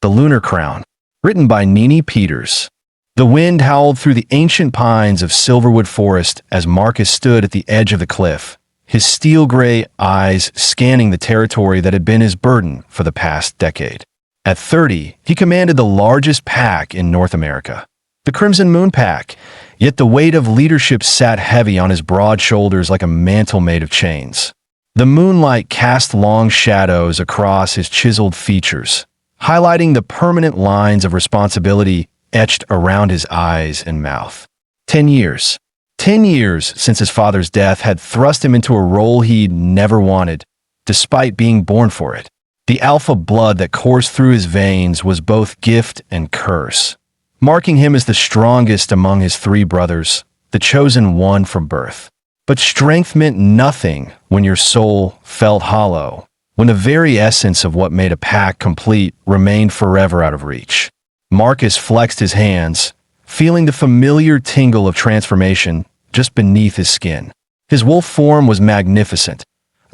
The Lunar Crown, written by Nini Peters. The wind howled through the ancient pines of Silverwood Forest as Marcus stood at the edge of the cliff, his steel-gray eyes scanning the territory that had been his burden for the past decade. At 30, he commanded the largest pack in North America, the Crimson Moon Pack, yet the weight of leadership sat heavy on his broad shoulders like a mantle made of chains. The moonlight cast long shadows across his chiseled features, highlighting the permanent lines of responsibility etched around his eyes and mouth. 10 years. 10 years since his father's death had thrust him into a role he'd never wanted, despite being born for it. The alpha blood that coursed through his veins was both gift and curse, marking him as the strongest among his three brothers, the chosen one from birth. But strength meant nothing when your soul felt hollow, when the very essence of what made a pack complete remained forever out of reach. Marcus flexed his hands, feeling the familiar tingle of transformation just beneath his skin. His wolf form was magnificent,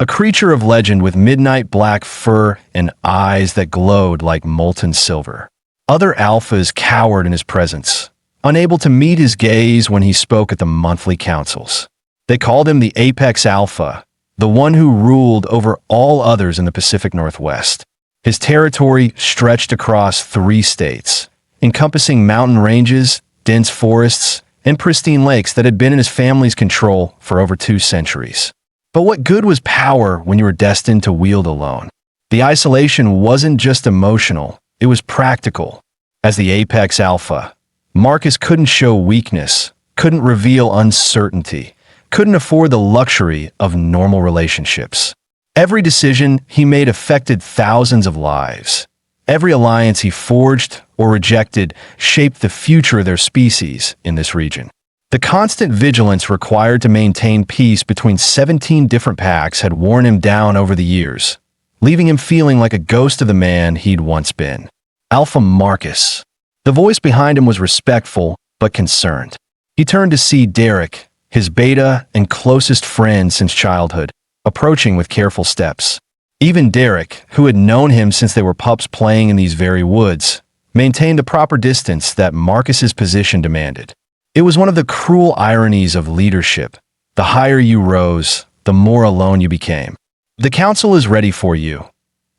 a creature of legend with midnight black fur and eyes that glowed like molten silver. Other alphas cowered in his presence, unable to meet his gaze when he spoke at the monthly councils. They called him the Apex Alpha, the one who ruled over all others in the Pacific Northwest. His territory stretched across 3 states, encompassing mountain ranges, dense forests, and pristine lakes that had been in his family's control for over 2 centuries. But what good was power when you were destined to wield alone? The isolation wasn't just emotional, it was practical. As the Apex Alpha, Marcus couldn't show weakness, couldn't reveal uncertainty, couldn't afford the luxury of normal relationships. Every decision he made affected thousands of lives. Every alliance he forged or rejected shaped the future of their species in this region. The constant vigilance required to maintain peace between 17 different packs had worn him down over the years, leaving him feeling like a ghost of the man he'd once been. Alpha Marcus. The voice behind him was respectful but concerned. He turned to see Derek, his beta and closest friend since childhood, approaching with careful steps. Even Derek, who had known him since they were pups playing in these very woods, maintained the proper distance that Marcus's position demanded. It was one of the cruel ironies of leadership. The higher you rose, the more alone you became. "The council is ready for you,"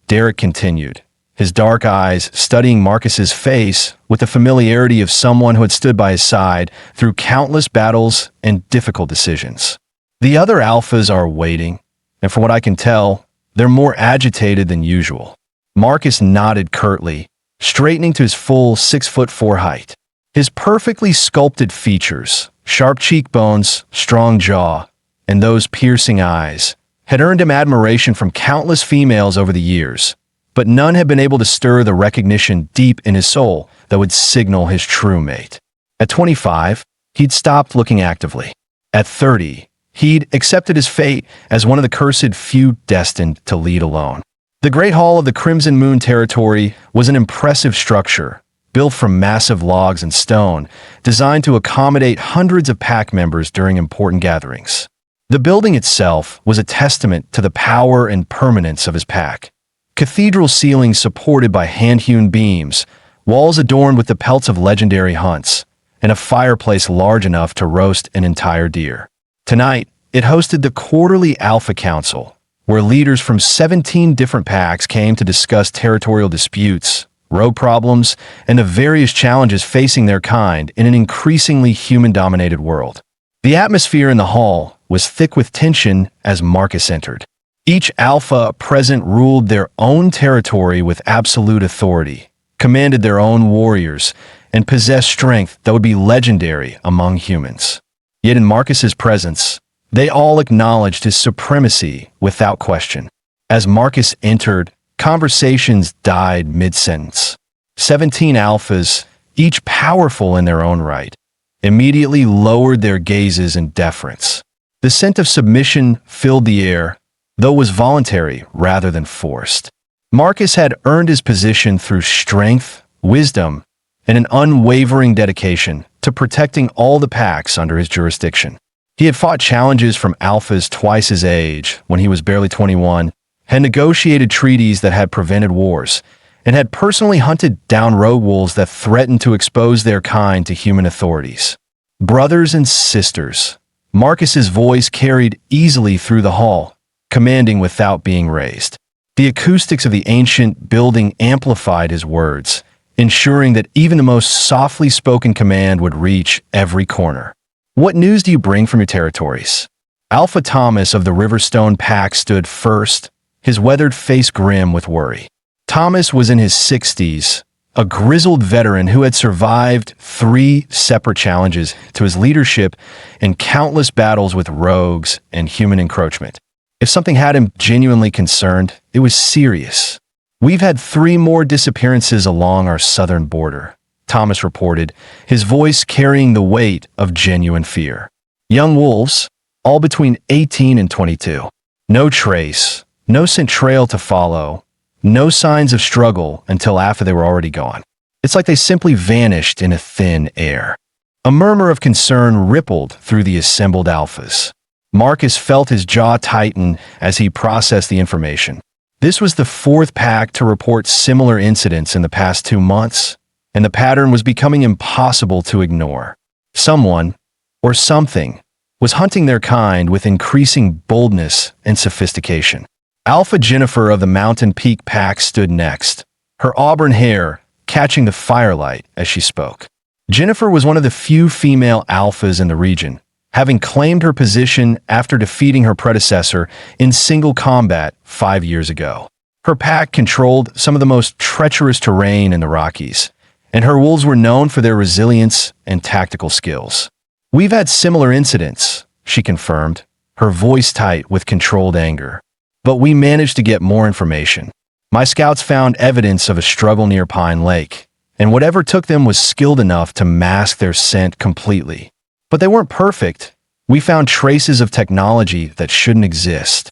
Derek continued, his dark eyes studying Marcus's face with the familiarity of someone who had stood by his side through countless battles and difficult decisions. "The other alphas are waiting, and from what I can tell, they're more agitated than usual." Marcus nodded curtly, straightening to his full 6'4" height. His perfectly sculpted features, sharp cheekbones, strong jaw, and those piercing eyes had earned him admiration from countless females over the years, but none had been able to stir the recognition deep in his soul that would signal his true mate. At 25, he'd stopped looking actively. At 30, he'd accepted his fate as one of the cursed few destined to lead alone. The Great Hall of the Crimson Moon Territory was an impressive structure, built from massive logs and stone, designed to accommodate hundreds of pack members during important gatherings. The building itself was a testament to the power and permanence of his pack. Cathedral ceilings supported by hand-hewn beams, walls adorned with the pelts of legendary hunts, and a fireplace large enough to roast an entire deer. Tonight, it hosted the quarterly Alpha Council, where leaders from 17 different packs came to discuss territorial disputes, rogue problems, and the various challenges facing their kind in an increasingly human-dominated world. The atmosphere in the hall was thick with tension as Marcus entered. Each alpha present ruled their own territory with absolute authority, commanded their own warriors, and possessed strength that would be legendary among humans. Yet in Marcus's presence, they all acknowledged his supremacy without question. As Marcus entered, conversations died mid-sentence. 17 alphas, each powerful in their own right, immediately lowered their gazes in deference. The scent of submission filled the air, though it was voluntary rather than forced. Marcus had earned his position through strength, wisdom, and an unwavering dedication to protecting all the packs under his jurisdiction. He had fought challenges from alphas twice his age when he was barely 21, had negotiated treaties that had prevented wars, and had personally hunted down rogue wolves that threatened to expose their kind to human authorities. Brothers and sisters. Marcus's voice carried easily through the hall, commanding without being raised. The acoustics of the ancient building amplified his words, ensuring that even the most softly spoken command would reach every corner. What news do you bring from your territories? Alpha Thomas of the Riverstone Pack stood first, his weathered face grim with worry. Thomas was in his 60s, a grizzled veteran who had survived 3 separate challenges to his leadership and countless battles with rogues and human encroachment. If something had him genuinely concerned, it was serious. "We've had 3 more disappearances along our southern border," Thomas reported, his voice carrying the weight of genuine fear. Young wolves, all between 18 and 22. No trace, no scent trail to follow, no signs of struggle until after they were already gone. It's like they simply vanished in a thin air. A murmur of concern rippled through the assembled alphas. Marcus felt his jaw tighten as he processed the information. This was the 4th pack to report similar incidents in the past 2 months, and the pattern was becoming impossible to ignore. Someone, or something, was hunting their kind with increasing boldness and sophistication. Alpha Jennifer of the Mountain Peak Pack stood next, her auburn hair catching the firelight as she spoke. Jennifer was one of the few female alphas in the region, having claimed her position after defeating her predecessor in single combat 5 years ago. Her pack controlled some of the most treacherous terrain in the Rockies, and her wolves were known for their resilience and tactical skills. "We've had similar incidents," she confirmed, her voice tight with controlled anger. "But we managed to get more information. My scouts found evidence of a struggle near Pine Lake, and whatever took them was skilled enough to mask their scent completely. But they weren't perfect. We found traces of technology that shouldn't exist."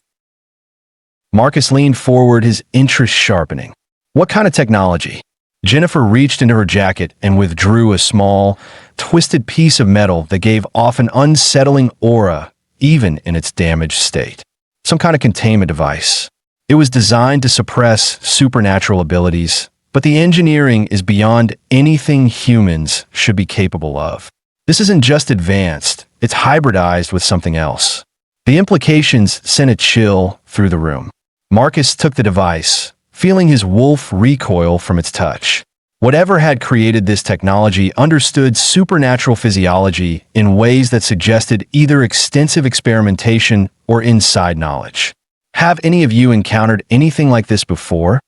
Marcus leaned forward, his interest sharpening. "What kind of technology?" Jennifer reached into her jacket and withdrew a small, twisted piece of metal that gave off an unsettling aura, even in its damaged state. Some kind of containment device. It was designed to suppress supernatural abilities, but the engineering is beyond anything humans should be capable of. This isn't just advanced, it's hybridized with something else. The implications sent a chill through the room. Marcus took the device, feeling his wolf recoil from its touch. Whatever had created this technology understood supernatural physiology in ways that suggested either extensive experimentation or inside knowledge. "Have any of you encountered anything like this before?"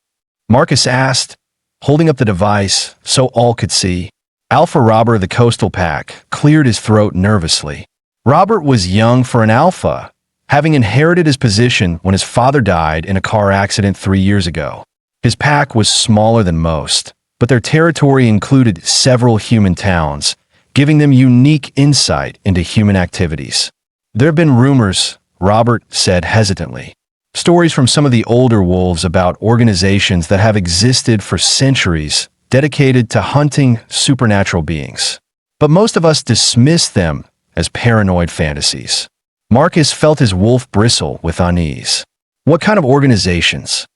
Marcus asked, holding up the device so all could see. Alpha Robert of the Coastal Pack cleared his throat nervously. Robert was young for an alpha, having inherited his position when his father died in a car accident 3 years ago. His pack was smaller than most, but their territory included several human towns, giving them unique insight into human activities. "There have been rumors," Robert said hesitantly. "Stories from some of the older wolves about organizations that have existed for centuries, dedicated to hunting supernatural beings. But most of us dismiss them as paranoid fantasies." Marcus felt his wolf bristle with unease. "What kind of organizations?"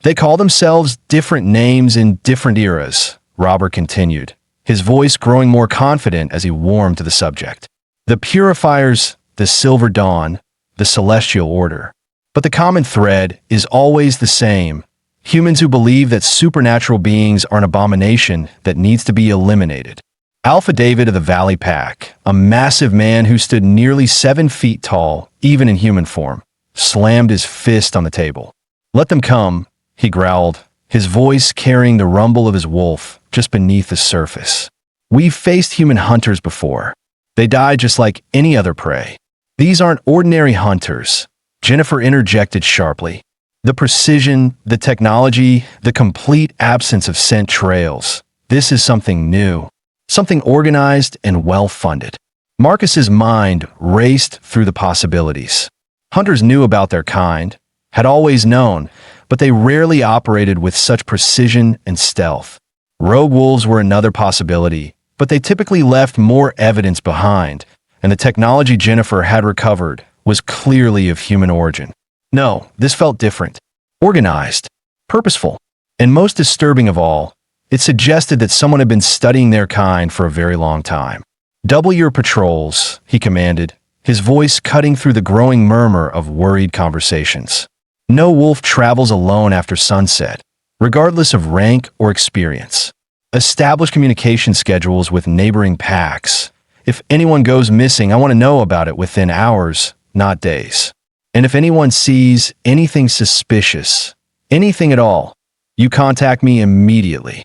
"They call themselves different names in different eras," Robert continued, his voice growing more confident as he warmed to the subject. "The Purifiers, the Silver Dawn, the Celestial Order. But the common thread is always the same: humans who believe that supernatural beings are an abomination that needs to be eliminated." Alpha David of the Valley Pack, a massive man who stood nearly 7 feet tall, even in human form, slammed his fist on the table. "Let them come," he growled, his voice carrying the rumble of his wolf just beneath the surface. "We've faced human hunters before. They die just like any other prey. These aren't ordinary hunters," Jennifer interjected sharply. "The precision, the technology, the complete absence of scent trails. This is something new. Something organized and well-funded." Marcus's mind raced through the possibilities. Hunters knew about their kind, had always known, but they rarely operated with such precision and stealth. Rogue wolves were another possibility, but they typically left more evidence behind, and the technology Jennifer had recovered was clearly of human origin. No, this felt different. Organized. Purposeful. And most disturbing of all, it suggested that someone had been studying their kind for a very long time. "Double your patrols," he commanded, his voice cutting through the growing murmur of worried conversations. "No wolf travels alone after sunset, regardless of rank or experience. Establish communication schedules with neighboring packs. If anyone goes missing, I want to know about it within hours, not days. And if anyone sees anything suspicious, anything at all, you contact me immediately."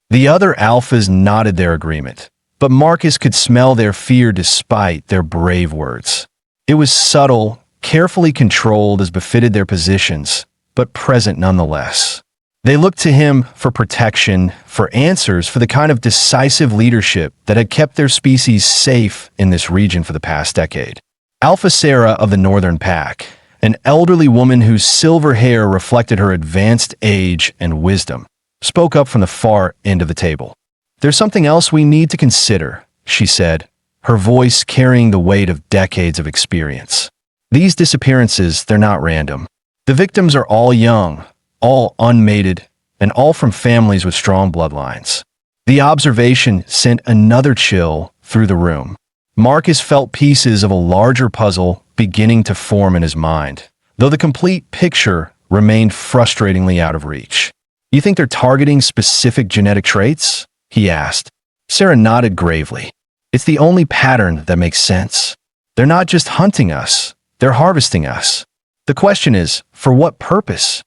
The other alphas nodded their agreement, but Marcus could smell their fear despite their brave words. It was subtle, carefully controlled as befitted their positions, but present nonetheless. They looked to him for protection, for answers, for the kind of decisive leadership that had kept their species safe in this region for the past decade. Alpha Sarah of the Northern Pack, an elderly woman whose silver hair reflected her advanced age and wisdom, spoke up from the far end of the table. "There's something else we need to consider," she said, her voice carrying the weight of decades of experience. "These disappearances, they're not random. The victims are all young, all unmated, and all from families with strong bloodlines." The observation sent another chill through the room. Marcus felt pieces of a larger puzzle beginning to form in his mind, though the complete picture remained frustratingly out of reach. "You think they're targeting specific genetic traits?" he asked. Sarah nodded gravely. "It's the only pattern that makes sense. They're not just hunting us, they're harvesting us. The question is, for what purpose?"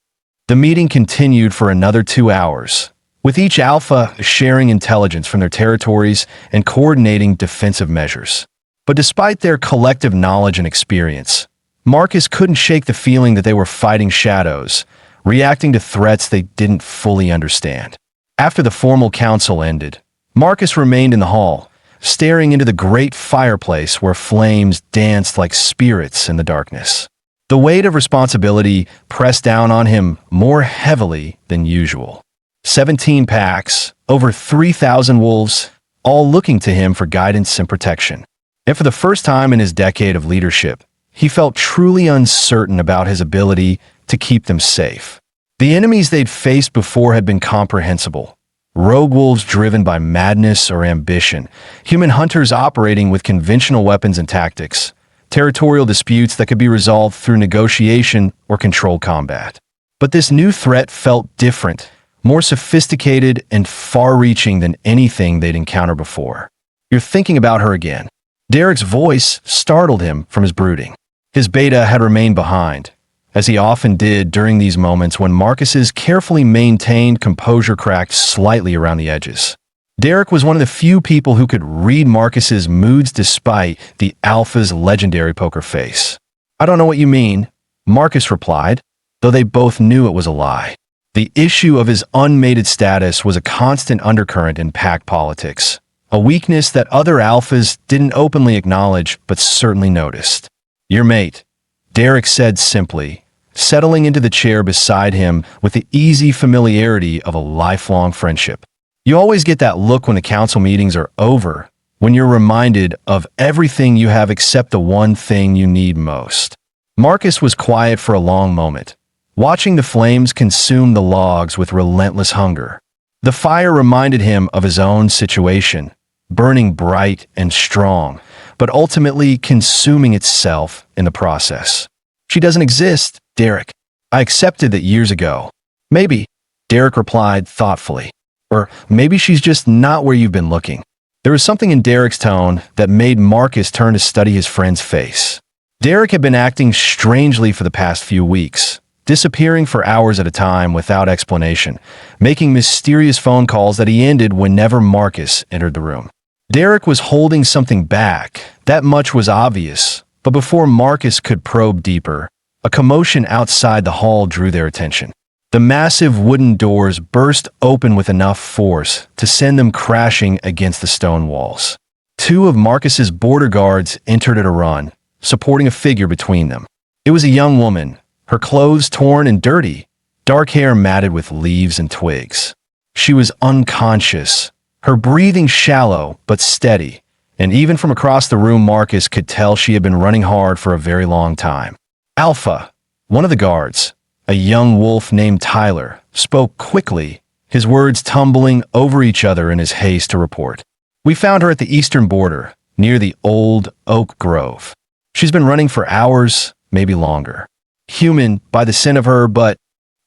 The meeting continued for another 2 hours, with each alpha sharing intelligence from their territories and coordinating defensive measures. But despite their collective knowledge and experience, Marcus couldn't shake the feeling that they were fighting shadows, reacting to threats they didn't fully understand. After the formal council ended, Marcus remained in the hall, staring into the great fireplace where flames danced like spirits in the darkness. The weight of responsibility pressed down on him more heavily than usual. 17 packs, over 3,000 wolves, all looking to him for guidance and protection. And for the first time in his decade of leadership, he felt truly uncertain about his ability to keep them safe. The enemies they'd faced before had been comprehensible. Rogue wolves driven by madness or ambition, human hunters operating with conventional weapons and tactics, territorial disputes that could be resolved through negotiation or controlled combat. But this new threat felt different, more sophisticated and far-reaching than anything they'd encountered before. "You're thinking about her again." Derek's voice startled him from his brooding. His beta had remained behind, as he often did during these moments when Marcus's carefully maintained composure cracked slightly around the edges. Derek was one of the few people who could read Marcus's moods despite the alpha's legendary poker face. "I don't know what you mean," Marcus replied, though they both knew it was a lie. The issue of his unmated status was a constant undercurrent in pack politics, a weakness that other alphas didn't openly acknowledge but certainly noticed. "Your mate," Derek said simply, settling into the chair beside him with the easy familiarity of a lifelong friendship. "You always get that look when the council meetings are over, when you're reminded of everything you have except the one thing you need most." Marcus was quiet for a long moment, watching the flames consume the logs with relentless hunger. The fire reminded him of his own situation, burning bright and strong, but ultimately consuming itself in the process. "She doesn't exist, Derek. I accepted that years ago." "Maybe," Derek replied thoughtfully. "Or maybe she's just not where you've been looking." There was something in Derek's tone that made Marcus turn to study his friend's face. Derek had been acting strangely for the past few weeks, disappearing for hours at a time without explanation, making mysterious phone calls that he ended whenever Marcus entered the room. Derek was holding something back, that much was obvious, but before Marcus could probe deeper, a commotion outside the hall drew their attention. The massive wooden doors burst open with enough force to send them crashing against the stone walls. 2 of Marcus's border guards entered at a run, supporting a figure between them. It was a young woman, her clothes torn and dirty, dark hair matted with leaves and twigs. She was unconscious, her breathing shallow but steady, and even from across the room Marcus could tell she had been running hard for a very long time. "Alpha," one of the guards, a young wolf named Tyler, spoke quickly, his words tumbling over each other in his haste to report. "We found her at the eastern border, near the old oak grove. She's been running for hours, maybe longer. Human by the scent of her, but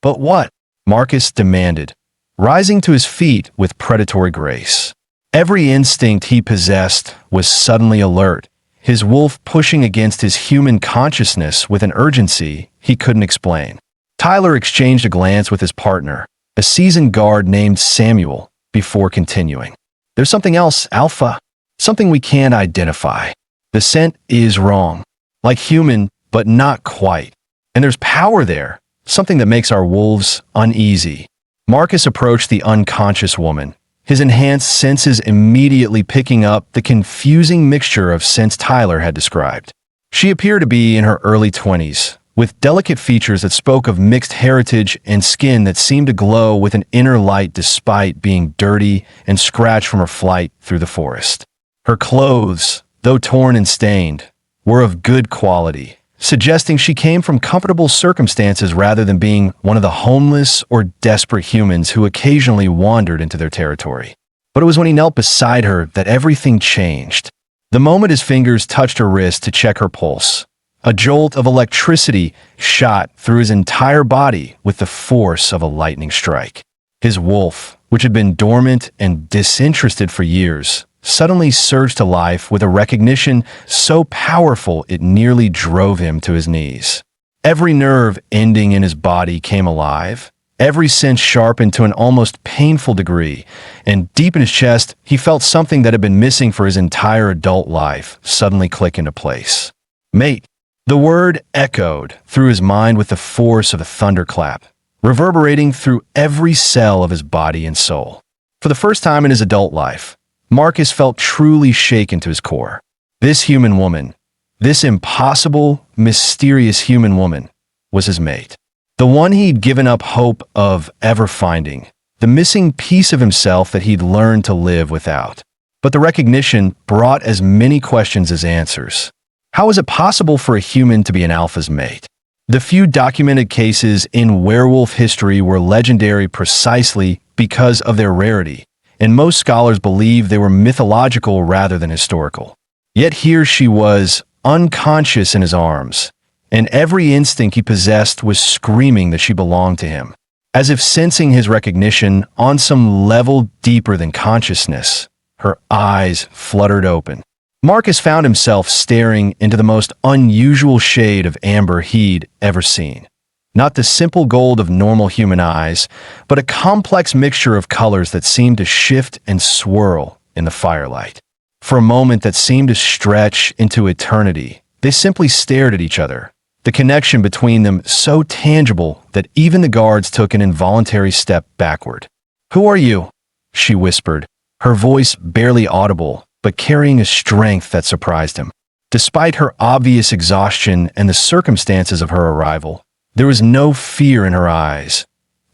what?" Marcus demanded, rising to his feet with predatory grace. Every instinct he possessed was suddenly alert, his wolf pushing against his human consciousness with an urgency he couldn't explain. Tyler exchanged a glance with his partner, a seasoned guard named Samuel, before continuing. "There's something else, Alpha. Something we can't identify. The scent is wrong. Like human, but not quite. And there's power there, something that makes our wolves uneasy." Marcus approached the unconscious woman, his enhanced senses immediately picking up the confusing mixture of scents Tyler had described. She appeared to be in her early 20s, with delicate features that spoke of mixed heritage and skin that seemed to glow with an inner light despite being dirty and scratched from her flight through the forest. Her clothes, though torn and stained, were of good quality, suggesting she came from comfortable circumstances rather than being one of the homeless or desperate humans who occasionally wandered into their territory. But it was when he knelt beside her that everything changed. The moment his fingers touched her wrist to check her pulse, a jolt of electricity shot through his entire body with the force of a lightning strike. His wolf, which had been dormant and disinterested for years, suddenly surged to life with a recognition so powerful it nearly drove him to his knees. Every nerve ending in his body came alive, every sense sharpened to an almost painful degree, and deep in his chest he felt something that had been missing for his entire adult life suddenly click into place. "Mate." The word echoed through his mind with the force of a thunderclap, reverberating through every cell of his body and soul. For the first time in his adult life, Marcus felt truly shaken to his core. This human woman, this impossible, mysterious human woman, was his mate. The one he'd given up hope of ever finding, the missing piece of himself that he'd learned to live without. But the recognition brought as many questions as answers. How is it possible for a human to be an alpha's mate? The few documented cases in werewolf history were legendary precisely because of their rarity, and most scholars believe they were mythological rather than historical. Yet here she was, unconscious in his arms, and every instinct he possessed was screaming that she belonged to him. As if sensing his recognition on some level deeper than consciousness, her eyes fluttered open. Marcus found himself staring into the most unusual shade of amber he'd ever seen. Not the simple gold of normal human eyes, but a complex mixture of colors that seemed to shift and swirl in the firelight. For a moment that seemed to stretch into eternity, they simply stared at each other, the connection between them so tangible that even the guards took an involuntary step backward. "Who are you?" she whispered, her voice barely audible, but carrying a strength that surprised him. Despite her obvious exhaustion and the circumstances of her arrival, there was no fear in her eyes,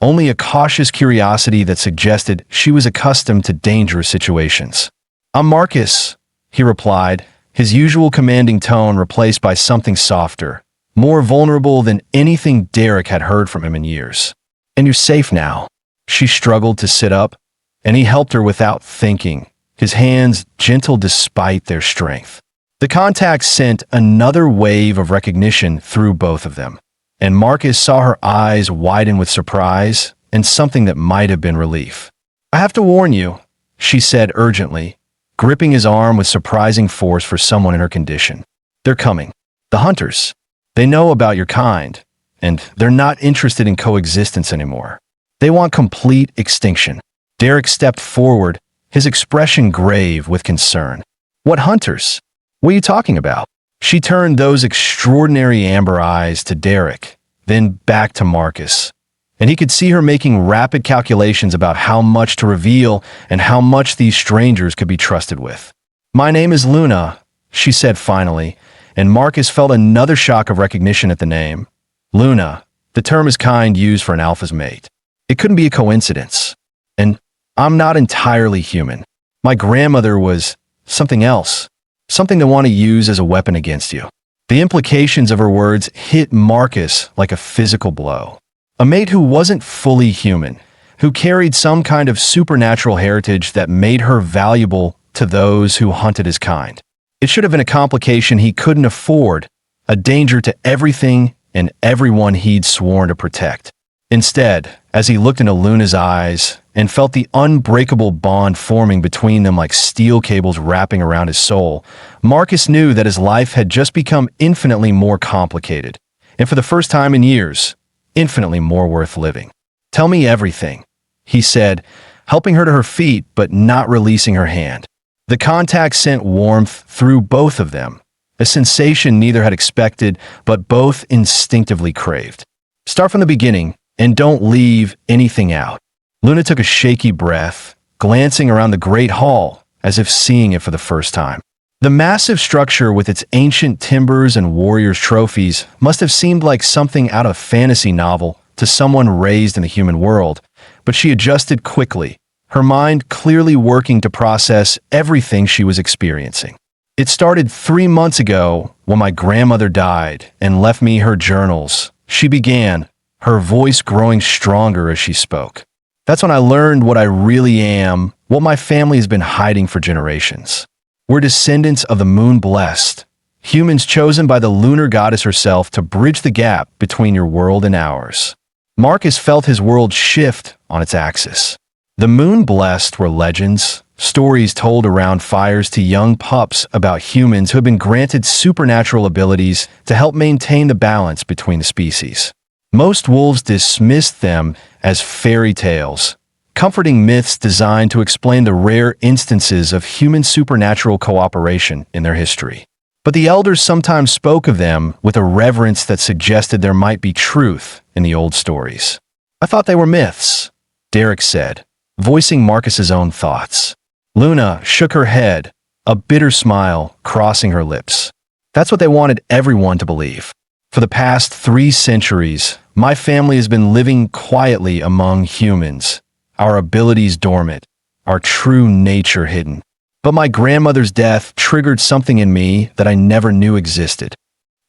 only a cautious curiosity that suggested she was accustomed to dangerous situations. "I'm Marcus," he replied, his usual commanding tone replaced by something softer, more vulnerable than anything Derek had heard from him in years. "And you're safe now." She struggled to sit up, and he helped her without thinking, his hands gentle despite their strength. The contact sent another wave of recognition through both of them, and Marcus saw her eyes widen with surprise and something that might have been relief. "I have to warn you," she said urgently, gripping his arm with surprising force for someone in her condition. "They're coming. The hunters. They know about your kind, and they're not interested in coexistence anymore. They want complete extinction." Derek stepped forward, his expression grave with concern. "What hunters? What are you talking about?" She turned those extraordinary amber eyes to Derek, then back to Marcus, and he could see her making rapid calculations about how much to reveal and how much these strangers could be trusted with. "My name is Luna," she said finally, and Marcus felt another shock of recognition at the name. Luna, the term is kind used for an alpha's mate. It couldn't be a coincidence. "And I'm not entirely human. My grandmother was something else, something they want to use as a weapon against you." The implications of her words hit Marcus like a physical blow. A mate who wasn't fully human, who carried some kind of supernatural heritage that made her valuable to those who hunted his kind. It should have been a complication he couldn't afford, a danger to everything and everyone he'd sworn to protect. Instead, as he looked into Luna's eyes and felt the unbreakable bond forming between them like steel cables wrapping around his soul, Marcus knew that his life had just become infinitely more complicated, and for the first time in years, infinitely more worth living. "Tell me everything," he said, helping her to her feet but not releasing her hand. The contact sent warmth through both of them, a sensation neither had expected but both instinctively craved. "Start from the beginning, and don't leave anything out." Luna took a shaky breath, glancing around the great hall as if seeing it for the first time. The massive structure with its ancient timbers and warriors' trophies must have seemed like something out of a fantasy novel to someone raised in the human world, but she adjusted quickly, her mind clearly working to process everything she was experiencing. "It started 3 months ago when my grandmother died and left me her journals," she began, her voice growing stronger as she spoke. "That's when I learned what I really am, what my family has been hiding for generations. We're descendants of the moon blessed, humans chosen by the lunar goddess herself to bridge the gap between your world and ours." Marcus felt his world shift on its axis. The moon blessed were legends, stories told around fires to young pups about humans who had been granted supernatural abilities to help maintain the balance between the species. Most wolves dismissed them as fairy tales, comforting myths designed to explain the rare instances of human supernatural cooperation in their history. But the elders sometimes spoke of them with a reverence that suggested there might be truth in the old stories. "I thought they were myths," Derek said, voicing Marcus's own thoughts. Luna shook her head, a bitter smile crossing her lips. "That's what they wanted everyone to believe. For the past 3 centuries, my family has been living quietly among humans, our abilities dormant, our true nature hidden. But my grandmother's death triggered something in me that I never knew existed."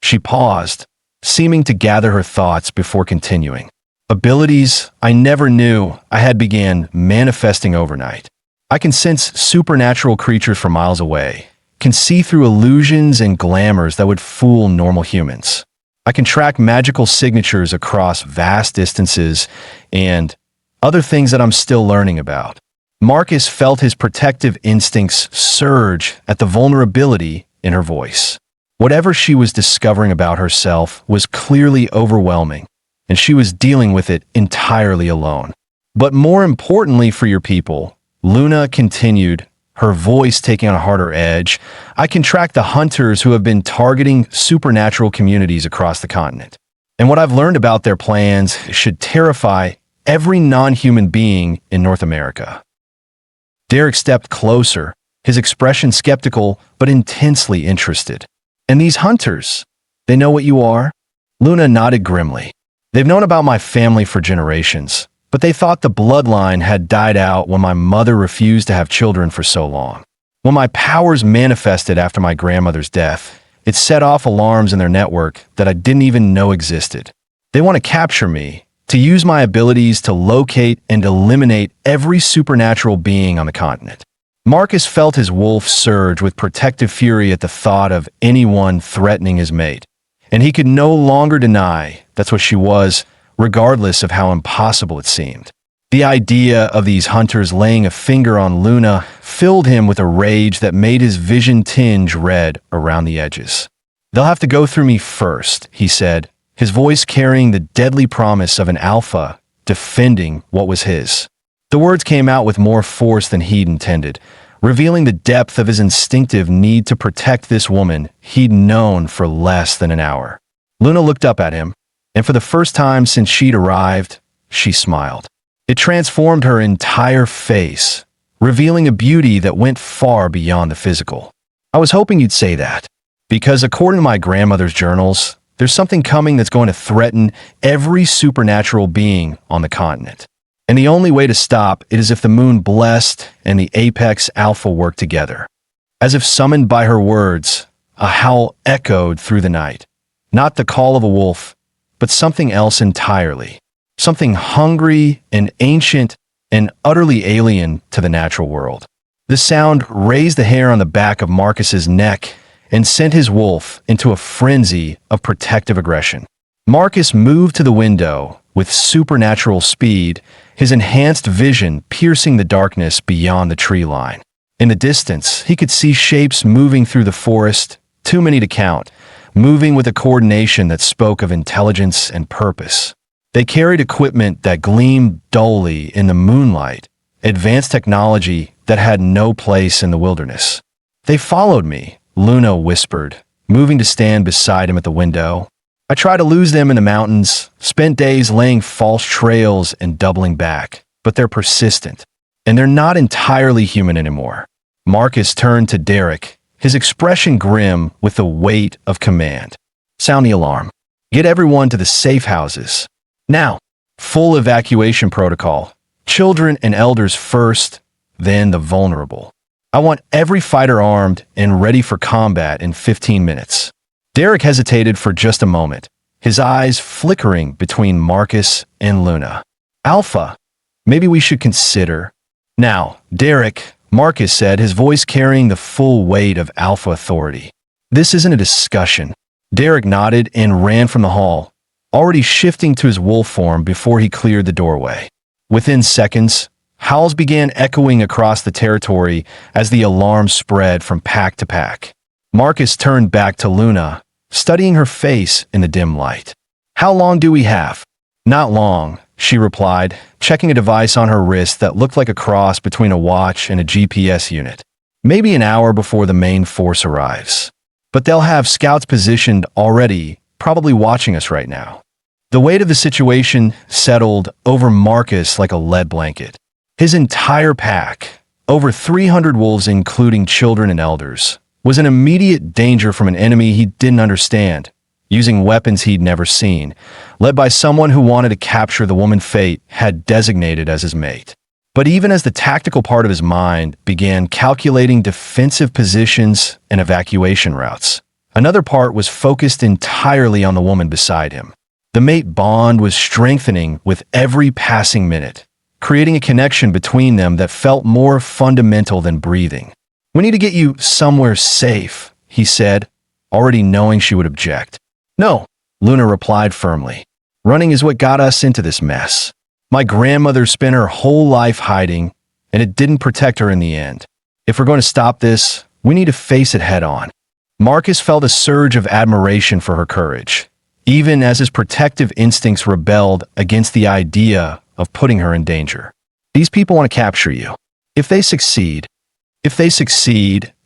She paused, seeming to gather her thoughts before continuing. "Abilities I never knew I had began manifesting overnight. I can sense supernatural creatures from miles away, can see through illusions and glamours that would fool normal humans. I can track magical signatures across vast distances and other things that I'm still learning about." Marcus felt his protective instincts surge at the vulnerability in her voice. Whatever she was discovering about herself was clearly overwhelming, and she was dealing with it entirely alone. "But more importantly for your people," Luna continued, her voice taking on a harder edge, "I can track the hunters who have been targeting supernatural communities across the continent. And what I've learned about their plans should terrify every non-human being in North America." Derek stepped closer, his expression skeptical but intensely interested. "And these hunters, they know what you are?" Luna nodded grimly. "They've known about my family for generations, but they thought the bloodline had died out when my mother refused to have children for so long. When my powers manifested after my grandmother's death, it set off alarms in their network that I didn't even know existed. They want to capture me, to use my abilities to locate and eliminate every supernatural being on the continent." Marcus felt his wolf surge with protective fury at the thought of anyone threatening his mate, and he could no longer deny that's what she was, regardless of how impossible it seemed. The idea of these hunters laying a finger on Luna filled him with a rage that made his vision tinge red around the edges. "They'll have to go through me first," he said, his voice carrying the deadly promise of an alpha defending what was his. The words came out with more force than he'd intended, revealing the depth of his instinctive need to protect this woman he'd known for less than an hour. Luna looked up at him, and for the first time since she'd arrived, she smiled. It transformed her entire face, revealing a beauty that went far beyond the physical. "I was hoping you'd say that, because according to my grandmother's journals, there's something coming that's going to threaten every supernatural being on the continent. And the only way to stop it is if the moon blessed and the apex alpha work together." As if summoned by her words, a howl echoed through the night. Not the call of a wolf, but something else entirely. something hungry and ancient and utterly alien to the natural world. The sound raised the hair on the back of Marcus's neck and sent his wolf into a frenzy of protective aggression. Marcus moved to the window with supernatural speed, his enhanced vision piercing the darkness beyond the tree line. In the distance, he could see shapes moving through the forest, too many to count, moving with a coordination that spoke of intelligence and purpose. They carried equipment that gleamed dully in the moonlight, advanced technology that had no place in the wilderness. "They followed me," Luna whispered, moving to stand beside him at the window. "I tried to lose them in the mountains, spent days laying false trails and doubling back, but they're persistent, and they're not entirely human anymore." Marcus turned to Derek, his expression grim with the weight of command. "Sound the alarm. Get everyone to the safe houses. Now, full evacuation protocol. Children and elders first, then the vulnerable. I want every fighter armed and ready for combat in 15 minutes. Derek hesitated for just a moment, his eyes flickering between Marcus and Luna. "Alpha, maybe we should consider." "Now, Derek," Marcus said, his voice carrying the full weight of Alpha authority. "This isn't a discussion." Derek nodded and ran from the hall, already shifting to his wolf form before he cleared the doorway. Within seconds, howls began echoing across the territory as the alarm spread from pack to pack. Marcus turned back to Luna, studying her face in the dim light. "How long do we have?" "Not long," she replied, checking a device on her wrist that looked like a cross between a watch and a GPS unit. "Maybe an hour before the main force arrives. But they'll have scouts positioned already, probably watching us right now." The weight of the situation settled over Marcus like a lead blanket. His entire pack, over 300 wolves including children and elders, was in immediate danger from an enemy he didn't understand, using weapons he'd never seen, led by someone who wanted to capture the woman fate had designated as his mate. But even as the tactical part of his mind began calculating defensive positions and evacuation routes, another part was focused entirely on the woman beside him. The mate bond was strengthening with every passing minute, creating a connection between them that felt more fundamental than breathing. "We need to get you somewhere safe," he said, already knowing she would object. "No," Luna replied firmly. "Running is what got us into this mess. My grandmother spent her whole life hiding, and it didn't protect her in the end. If we're going to stop this, we need to face it head on." Marcus felt a surge of admiration for her courage, even as his protective instincts rebelled against the idea of putting her in danger. "These people want to capture you. If they succeed,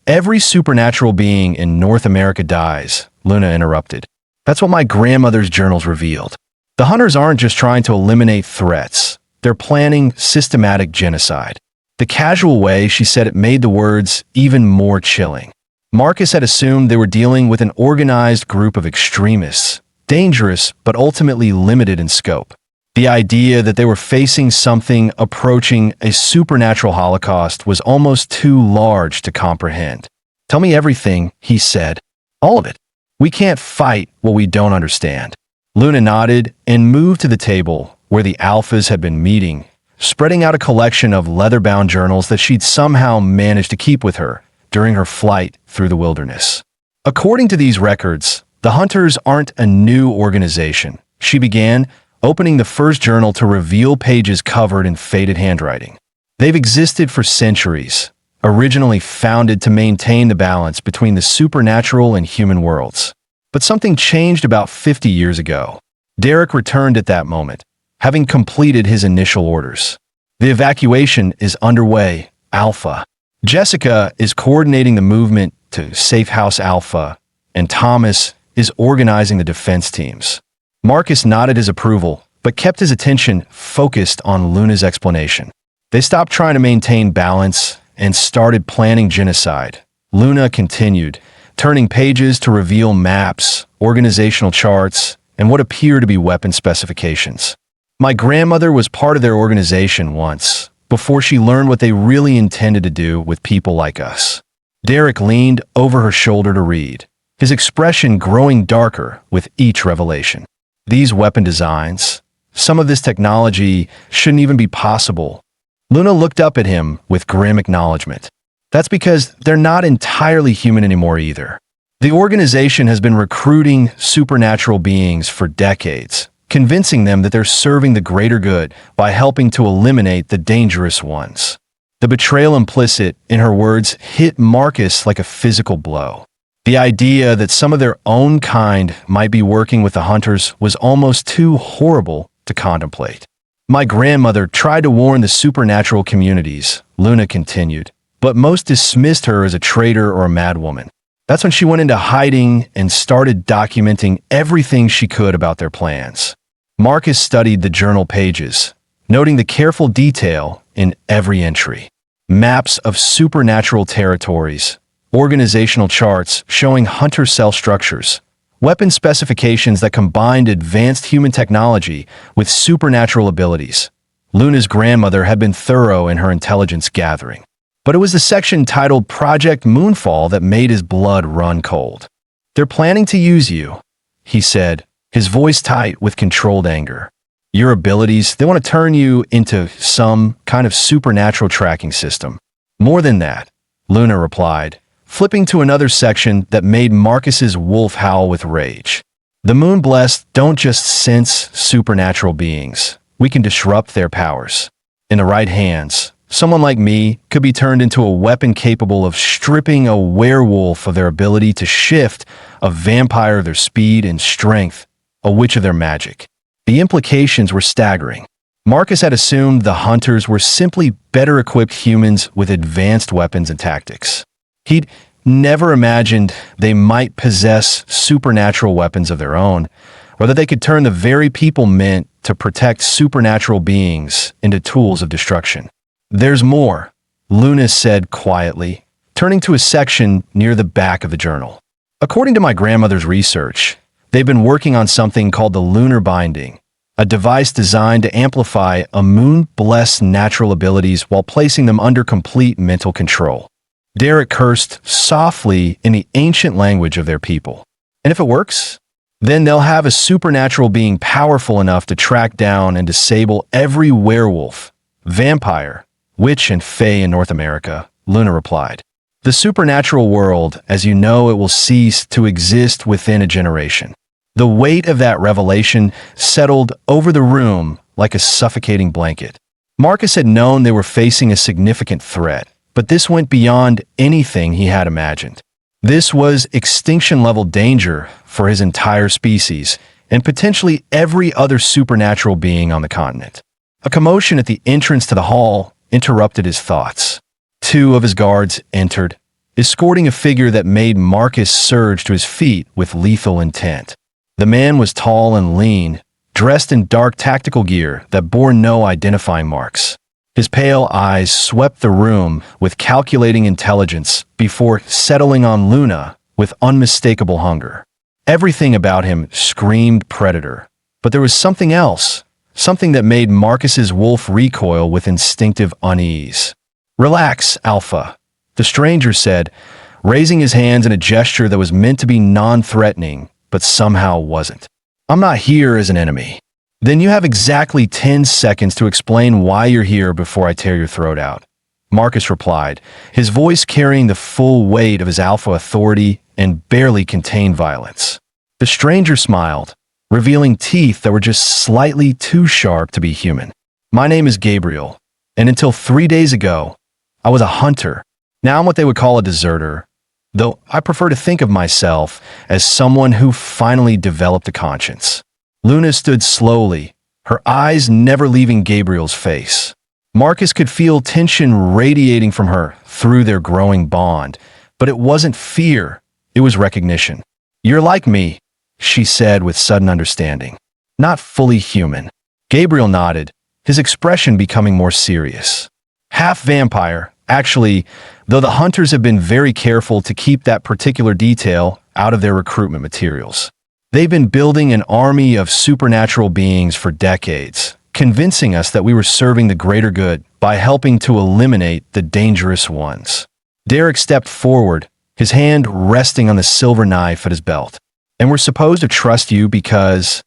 every supernatural being in North America dies," Luna interrupted. "That's what my grandmother's journals revealed. The hunters aren't just trying to eliminate threats. They're planning systematic genocide." The casual way she said it made the words even more chilling. Marcus had assumed they were dealing with an organized group of extremists, dangerous but ultimately limited in scope. The idea that they were facing something approaching a supernatural holocaust was almost too large to comprehend. "Tell me everything," he said. "All of it. We can't fight what we don't understand." Luna nodded and moved to the table where the alphas had been meeting, spreading out a collection of leather-bound journals that she'd somehow managed to keep with her during her flight through the wilderness. "According to these records, the Hunters aren't a new organization," she began, opening the first journal to reveal pages covered in faded handwriting. "They've existed for centuries, originally founded to maintain the balance between the supernatural and human worlds. But something changed about 50 years ago." Derek returned at that moment, having completed his initial orders. "The evacuation is underway, Alpha. Jessica is coordinating the movement to Safe House Alpha, and Thomas is organizing the defense teams." Marcus nodded his approval, but kept his attention focused on Luna's explanation. "They stopped trying to maintain balance and started planning genocide," Luna continued, turning pages to reveal maps, organizational charts, and what appear to be weapon specifications. "My grandmother was part of their organization once, before she learned what they really intended to do with people like us." Derek leaned over her shoulder to read, his expression growing darker with each revelation. "These weapon designs, Some of this technology shouldn't even be possible. Luna looked up at him with grim acknowledgement. That's because they're not entirely human anymore either. The organization has been recruiting supernatural beings for decades, convincing them that they're serving the greater good by helping to eliminate the dangerous ones. The betrayal implicit in her words hit Marcus like a physical blow. The idea that some of their own kind might be working with the hunters was almost too horrible to contemplate. My grandmother tried to warn the supernatural communities, Luna continued, but most dismissed her as a traitor or a madwoman. That's when she went into hiding and started documenting everything she could about their plans. Marcus studied the journal pages, noting the careful detail in every entry. Maps of supernatural territories, organizational charts showing hunter cell structures, weapon specifications that combined advanced human technology with supernatural abilities. Luna's grandmother had been thorough in her intelligence gathering. But it was the section titled Project Moonfall that made his blood run cold. "They're planning to use you," he said, his voice tight with controlled anger. "Your abilities, they want to turn you into some kind of supernatural tracking system." "More than that," Luna replied, flipping to another section that made Marcus's wolf howl with rage. "The Moon-Blessed don't just sense supernatural beings. We can disrupt their powers. In the right hands, someone like me could be turned into a weapon capable of stripping a werewolf of their ability to shift, a vampire of their speed and strength, a witch of their magic." The implications were staggering. Marcus had assumed the hunters were simply better equipped humans with advanced weapons and tactics. He'd never imagined they might possess supernatural weapons of their own, or that they could turn the very people meant to protect supernatural beings into tools of destruction. "There's more," Luna said quietly, turning to a section near the back of the journal. "According to my grandmother's research, they've been working on something called the lunar binding, a device designed to amplify a moon-blessed natural abilities while placing them under complete mental control." Derek cursed softly in the ancient language of their people. "And if it works, then they'll have a supernatural being powerful enough to track down and disable every werewolf, vampire, witch, and fae in North America," Luna replied. "The supernatural world, as you know, it will cease to exist within a generation." The weight of that revelation settled over the room like a suffocating blanket. Marcus had known they were facing a significant threat, but this went beyond anything he had imagined. This was extinction-level danger for his entire species and potentially every other supernatural being on the continent. A commotion at the entrance to the hall interrupted his thoughts. Two of his guards entered, escorting a figure that made Marcus surge to his feet with lethal intent. The man was tall and lean, dressed in dark tactical gear that bore no identifying marks. His pale eyes swept the room with calculating intelligence before settling on Luna with unmistakable hunger. Everything about him screamed predator, but there was something else, something that made Marcus's wolf recoil with instinctive unease. "Relax, Alpha," the stranger said, raising his hands in a gesture that was meant to be non-threatening, but somehow wasn't. "I'm not here as an enemy." "Then you have exactly 10 seconds to explain why you're here before I tear your throat out," Marcus replied, his voice carrying the full weight of his alpha authority and barely contained violence. The stranger smiled, revealing teeth that were just slightly too sharp to be human. "My name is Gabriel, and until 3 days ago, I was a hunter. Now I'm what they would call a deserter, though I prefer to think of myself as someone who finally developed a conscience." Luna stood slowly, her eyes never leaving Gabriel's face. Marcus could feel tension radiating from her through their growing bond, but it wasn't fear, it was recognition. "You're like me," she said with sudden understanding. "Not fully human." Gabriel nodded, his expression becoming more serious. "Half vampire, actually, though the hunters have been very careful to keep that particular detail out of their recruitment materials. They've been building an army of supernatural beings for decades, convincing us that we were serving the greater good by helping to eliminate the dangerous ones." Derek stepped forward, his hand resting on the silver knife at his belt. "And we're supposed to trust you because..."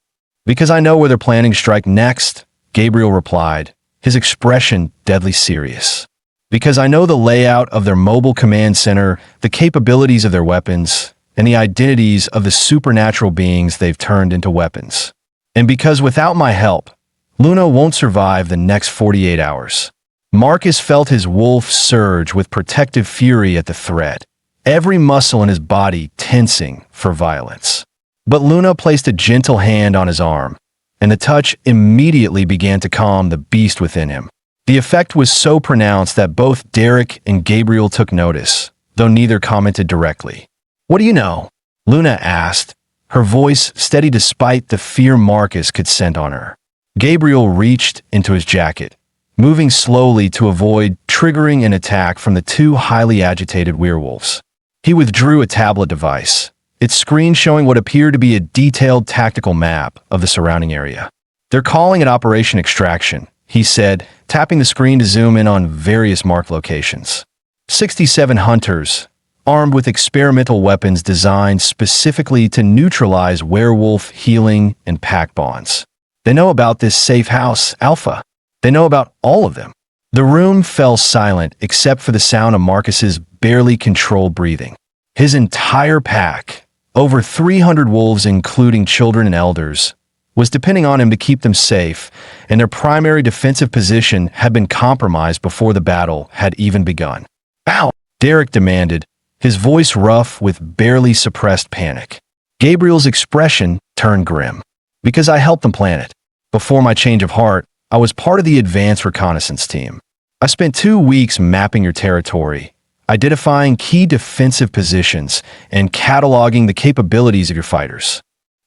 Because I know where they're planning to strike next, Gabriel replied, his expression deadly serious. Because I know the layout of their mobile command center, the capabilities of their weapons, and the identities of the supernatural beings they've turned into weapons. And because without my help, Luna won't survive the next 48 hours. Marcus felt his wolf surge with protective fury at the threat, every muscle in his body tensing for violence. But Luna placed a gentle hand on his arm, and the touch immediately began to calm the beast within him. The effect was so pronounced that both Derek and Gabriel took notice, though neither commented directly. "What do you know?" Luna asked, her voice steady despite the fear Marcus could scent on her. Gabriel reached into his jacket, moving slowly to avoid triggering an attack from the two highly agitated werewolves. He withdrew a tablet device, its screen showing what appeared to be a detailed tactical map of the surrounding area. "They're calling it Operation Extraction," he said, tapping the screen to zoom in on various marked locations. 67 hunters, armed with experimental weapons designed specifically to neutralize werewolf healing and pack bonds. "They know about this safe house, Alpha. They know about all of them." The room fell silent except for the sound of Marcus's barely controlled breathing. His entire pack, over 300 wolves including children and elders, was depending on him to keep them safe, and their primary defensive position had been compromised before the battle had even begun. "Ow!" Derek demanded, his voice rough with barely suppressed panic. Gabriel's expression turned grim. "Because I helped them plan it. Before my change of heart, I was part of the advanced reconnaissance team. I spent 2 weeks mapping your territory, identifying key defensive positions, and cataloging the capabilities of your fighters."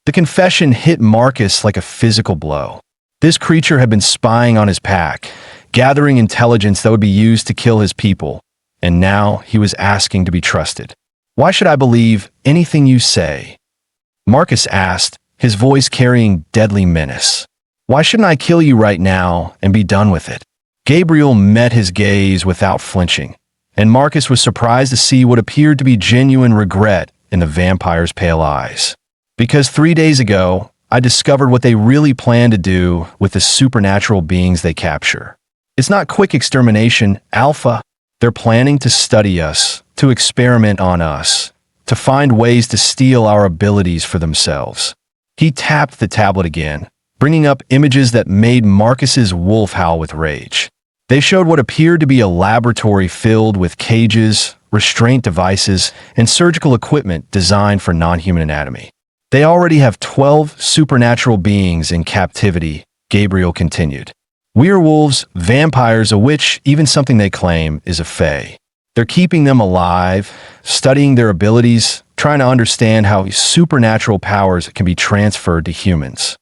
The confession hit Marcus like a physical blow. This creature had been spying on his pack, gathering intelligence that would be used to kill his people, and now he was asking to be trusted. "Why should I believe anything you say?" Marcus asked, his voice carrying deadly menace. "Why shouldn't I kill you right now and be done with it?" Gabriel met his gaze without flinching, and Marcus was surprised to see what appeared to be genuine regret in the vampire's pale eyes. "Because 3 days ago, I discovered what they really plan to do with the supernatural beings they capture. It's not quick extermination, Alpha. They're planning to study us, to experiment on us, to find ways to steal our abilities for themselves." He tapped the tablet again, bringing up images that made Marcus's wolf howl with rage. They showed what appeared to be a laboratory filled with cages, restraint devices, and surgical equipment designed for non-human anatomy. "They already have 12 supernatural beings in captivity," Gabriel continued. "Werewolves, vampires, a witch, even something they claim is a fae. They're keeping them alive, studying their abilities, trying to understand how supernatural powers can be transferred to humans."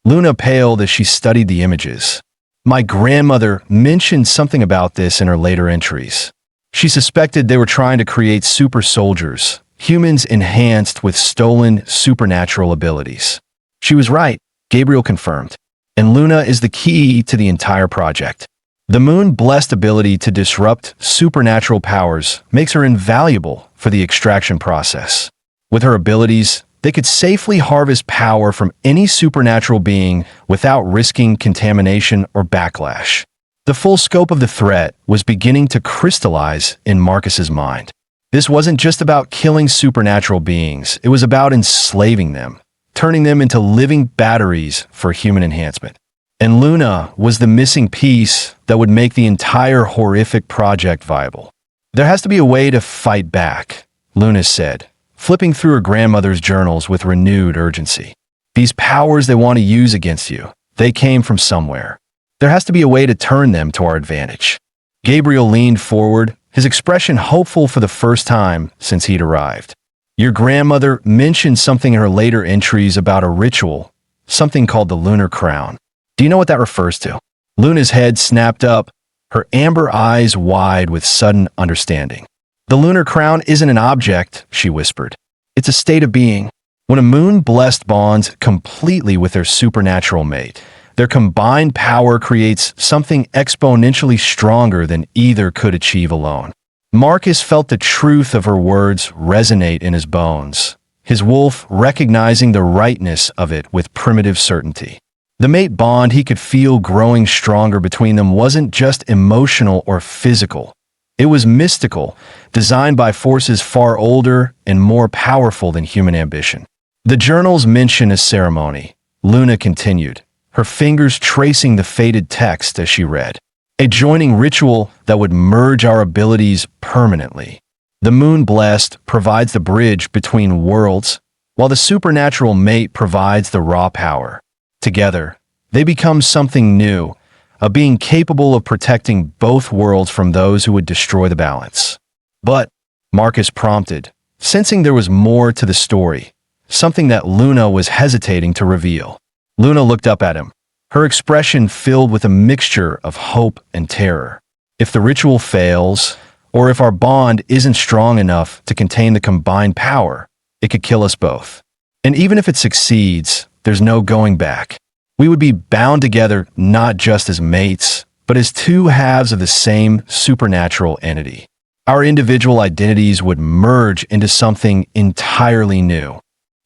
Luna paled as she studied the images. "My grandmother mentioned something about this in her later entries. She suspected they were trying to create super soldiers, humans enhanced with stolen supernatural abilities." "She was right," Gabriel confirmed. "And Luna is the key to the entire project. The moon-blessed ability to disrupt supernatural powers makes her invaluable for the extraction process. With her abilities, they could safely harvest power from any supernatural being without risking contamination or backlash." The full scope of the threat was beginning to crystallize in Marcus's mind. This wasn't just about killing supernatural beings, it was about enslaving them, turning them into living batteries for human enhancement. And Luna was the missing piece that would make the entire horrific project viable. "There has to be a way to fight back," Luna said, flipping through her grandmother's journals with renewed urgency. "These powers they want to use against you, they came from somewhere. There has to be a way to turn them to our advantage." Gabriel leaned forward, his expression hopeful for the first time since he'd arrived. "Your grandmother mentioned something in her later entries about a ritual, something called the lunar crown. Do you know what that refers to?" Luna's head snapped up, her amber eyes wide with sudden understanding. "The lunar crown isn't an object," she whispered. "It's a state of being. When a moon-blessed bonds completely with their supernatural mate, their combined power creates something exponentially stronger than either could achieve alone." Marcus felt the truth of her words resonate in his bones, his wolf recognizing the rightness of it with primitive certainty. The mate bond he could feel growing stronger between them wasn't just emotional or physical. It was mystical, designed by forces far older and more powerful than human ambition. The journals mention a ceremony, Luna continued, her fingers tracing the faded text as she read. A joining ritual that would merge our abilities permanently. The moon blessed provides the bridge between worlds, while the supernatural mate provides the raw power. Together, they become something new, a being capable of protecting both worlds from those who would destroy the balance. But, Marcus prompted, sensing there was more to the story, something that Luna was hesitating to reveal. Luna looked up at him, her expression filled with a mixture of hope and terror. If the ritual fails, or if our bond isn't strong enough to contain the combined power, it could kill us both. And even if it succeeds, there's no going back. We would be bound together not just as mates, but as two halves of the same supernatural entity. Our individual identities would merge into something entirely new.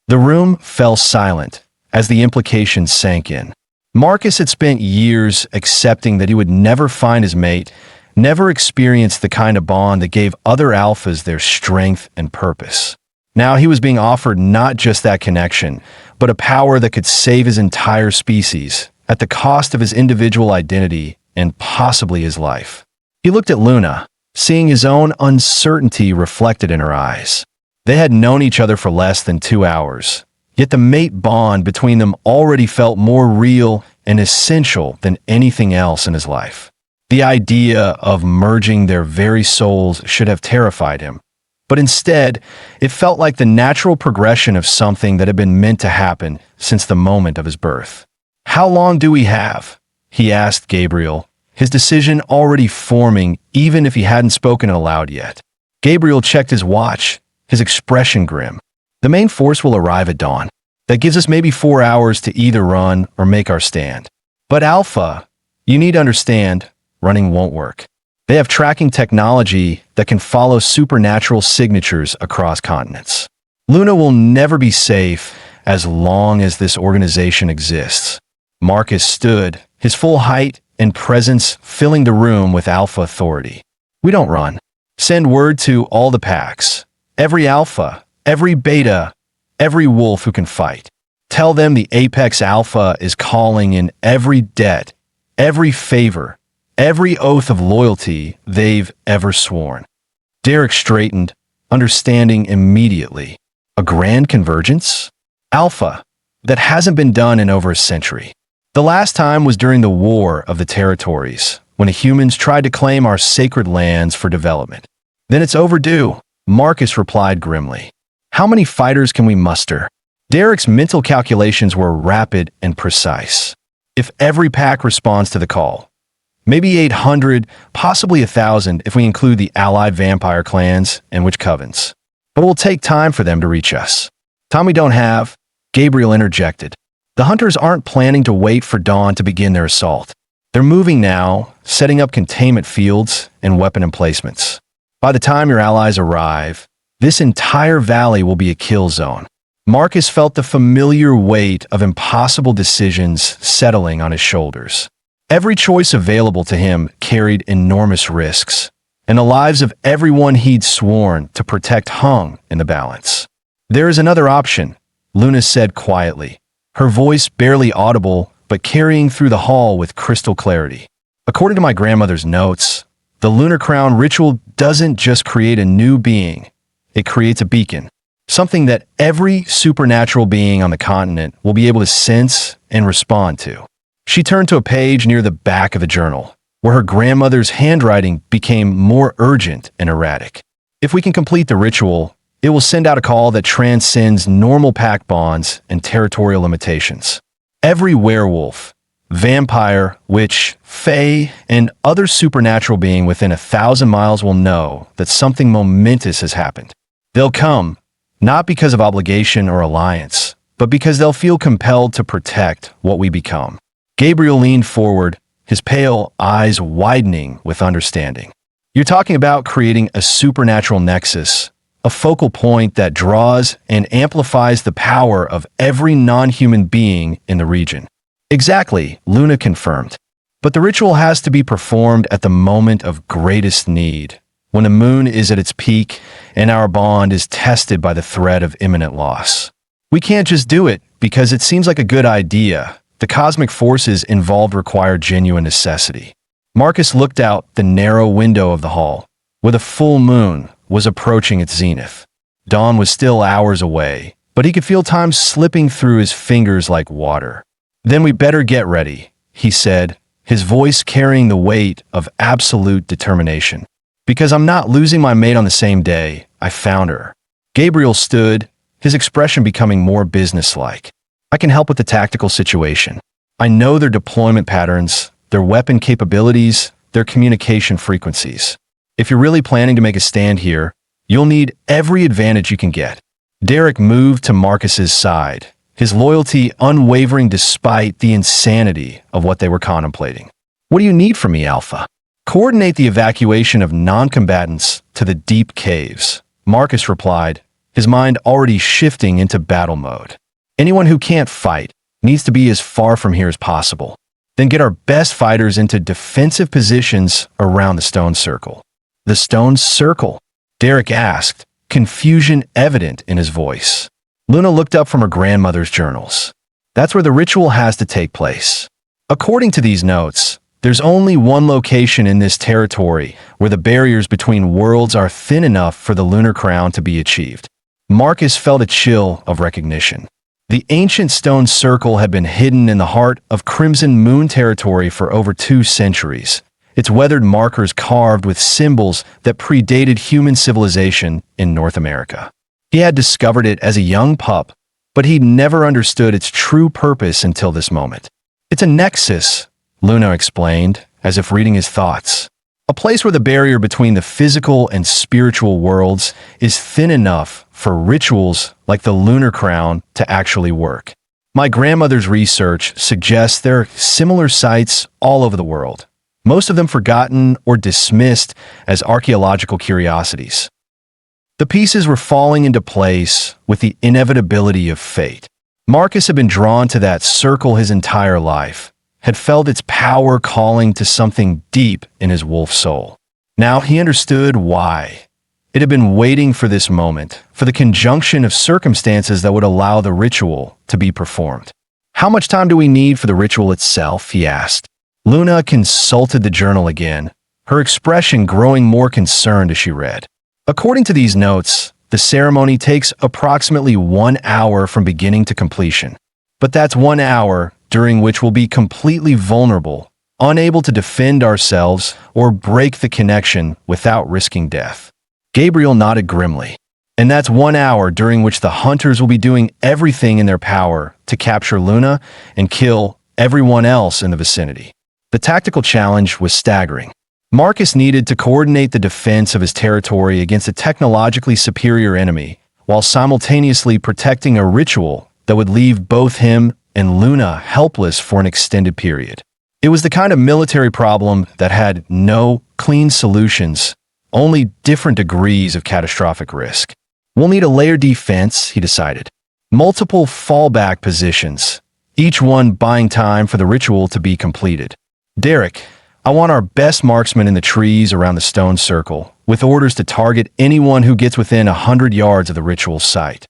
The room fell silent as the implications sank in. Marcus had spent years accepting that he would never find his mate, never experience the kind of bond that gave other alphas their strength and purpose. Now he was being offered not just that connection, but a power that could save his entire species at the cost of his individual identity and possibly his life. He looked at Luna, seeing his own uncertainty reflected in her eyes. They had known each other for less than 2 hours, yet the mate bond between them already felt more real and essential than anything else in his life. The idea of merging their very souls should have terrified him. But instead, it felt like the natural progression of something that had been meant to happen since the moment of his birth. "How long do we have?" he asked Gabriel, his decision already forming even if he hadn't spoken it aloud yet. Gabriel checked his watch, his expression grim. "The main force will arrive at dawn. That gives us maybe 4 hours to either run or make our stand. But Alpha, you need to understand, running won't work. They have tracking technology that can follow supernatural signatures across continents. Luna will never be safe as long as this organization exists." Marcus stood, his full height and presence filling the room with alpha authority. "We don't run. Send word to all the packs. Every alpha, every beta, every wolf who can fight. Tell them the Apex Alpha is calling in every debt, every favor, every oath of loyalty they've ever sworn." Derek straightened, understanding immediately. A grand convergence? Alpha, that hasn't been done in over a century. The last time was during the War of the Territories, when the humans tried to claim our sacred lands for development. "Then it's overdue," Marcus replied grimly. "How many fighters can we muster?" Derek's mental calculations were rapid and precise. If every pack responds to the call, maybe 800, possibly 1,000 if we include the allied vampire clans and witch covens. But it will take time for them to reach us. "Time we don't have," Gabriel interjected. "The hunters aren't planning to wait for dawn to begin their assault. They're moving now, setting up containment fields and weapon emplacements. By the time your allies arrive, this entire valley will be a kill zone." Marcus felt the familiar weight of impossible decisions settling on his shoulders. Every choice available to him carried enormous risks, and the lives of everyone he'd sworn to protect hung in the balance. "There is another option," Luna said quietly, her voice barely audible but carrying through the hall with crystal clarity. "According to my grandmother's notes, the Lunar Crown ritual doesn't just create a new being, it creates a beacon, something that every supernatural being on the continent will be able to sense and respond to." She turned to a page near the back of the journal, where her grandmother's handwriting became more urgent and erratic. "If we can complete the ritual, it will send out a call that transcends normal pack bonds and territorial limitations. Every werewolf, vampire, witch, fae, and other supernatural being within 1,000 miles will know that something momentous has happened. They'll come, not because of obligation or alliance, but because they'll feel compelled to protect what we become." Gabriel leaned forward, his pale eyes widening with understanding. "You're talking about creating a supernatural nexus, a focal point that draws and amplifies the power of every non-human being in the region. Exactly, Luna confirmed. But the ritual has to be performed at the moment of greatest need, when the moon is at its peak and our bond is tested by the threat of imminent loss. We can't just do it because it seems like a good idea. The cosmic forces involved require genuine necessity. Marcus looked out the narrow window of the hall, where the full moon was approaching its zenith. Dawn was still hours away, but he could feel time slipping through his fingers like water. "Then we better get ready," he said, his voice carrying the weight of absolute determination. "Because I'm not losing my mate on the same day I found her." Gabriel stood, his expression becoming more businesslike. "I can help with the tactical situation. I know their deployment patterns, their weapon capabilities, their communication frequencies. If you're really planning to make a stand here, you'll need every advantage you can get." Derek moved to Marcus's side, his loyalty unwavering despite the insanity of what they were contemplating. "What do you need from me, Alpha?" "Coordinate the evacuation of non-combatants to the deep caves," Marcus replied, his mind already shifting into battle mode. "Anyone who can't fight needs to be as far from here as possible. Then get our best fighters into defensive positions around the stone circle." "The stone circle?" Derek asked, confusion evident in his voice. Luna looked up from her grandmother's journals. "That's where the ritual has to take place. According to these notes, there's only one location in this territory where the barriers between worlds are thin enough for the lunar crown to be achieved." Marcus felt a chill of recognition. The ancient stone circle had been hidden in the heart of Crimson Moon territory for over 2 centuries, its weathered markers carved with symbols that predated human civilization in North America. He had discovered it as a young pup, but he'd never understood its true purpose until this moment. "It's a nexus," Luna explained, as if reading his thoughts. "A place where the barrier between the physical and spiritual worlds is thin enough for rituals like the lunar crown to actually work. My grandmother's research suggests there are similar sites all over the world, most of them forgotten or dismissed as archaeological curiosities." The pieces were falling into place with the inevitability of fate. Marcus had been drawn to that circle his entire life, had felt its power calling to something deep in his wolf soul. Now he understood why. It had been waiting for this moment, for the conjunction of circumstances that would allow the ritual to be performed. "How much time do we need for the ritual itself?" he asked. Luna consulted the journal again, her expression growing more concerned as she read. "According to these notes, the ceremony takes approximately 1 hour from beginning to completion. But that's 1 hour during which we'll be completely vulnerable, unable to defend ourselves or break the connection without risking death." Gabriel nodded grimly. "And that's 1 hour during which the hunters will be doing everything in their power to capture Luna and kill everyone else in the vicinity." The tactical challenge was staggering. Marcus needed to coordinate the defense of his territory against a technologically superior enemy, while simultaneously protecting a ritual that would leave both him and Luna helpless for an extended period. It was the kind of military problem that had no clean solutions, only different degrees of catastrophic risk. "We'll need a layered defense," he decided. "Multiple fallback positions, each one buying time for the ritual to be completed. Derek, I want our best marksmen in the trees around the stone circle, with orders to target anyone who gets within 100 yards of the ritual site."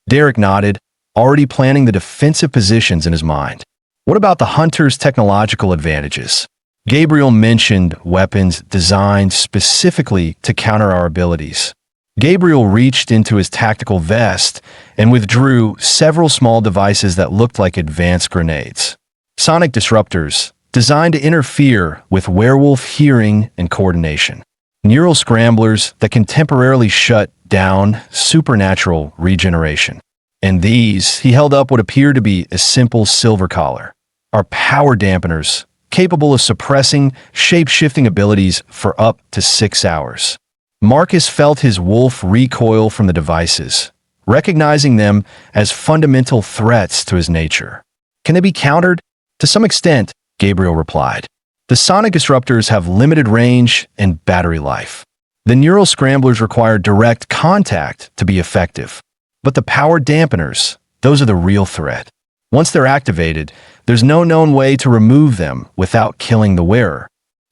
Derek nodded, already planning the defensive positions in his mind. "What about the hunters' technological advantages?" Gabriel mentioned weapons designed specifically to counter our abilities. Gabriel reached into his tactical vest and withdrew several small devices that looked like advanced grenades. Sonic disruptors, designed to interfere with werewolf hearing and coordination. Neural scramblers that can temporarily shut down supernatural regeneration. And these, he held up what appeared to be a simple silver collar, are power dampeners, capable of suppressing shape-shifting abilities for up to 6 hours. Marcus felt his wolf recoil from the devices, recognizing them as fundamental threats to his nature. "Can they be countered?" "To some extent," Gabriel replied. "The sonic disruptors have limited range and battery life. The neural scramblers require direct contact to be effective. But the power dampeners, those are the real threat. Once they're activated, there's no known way to remove them without killing the wearer.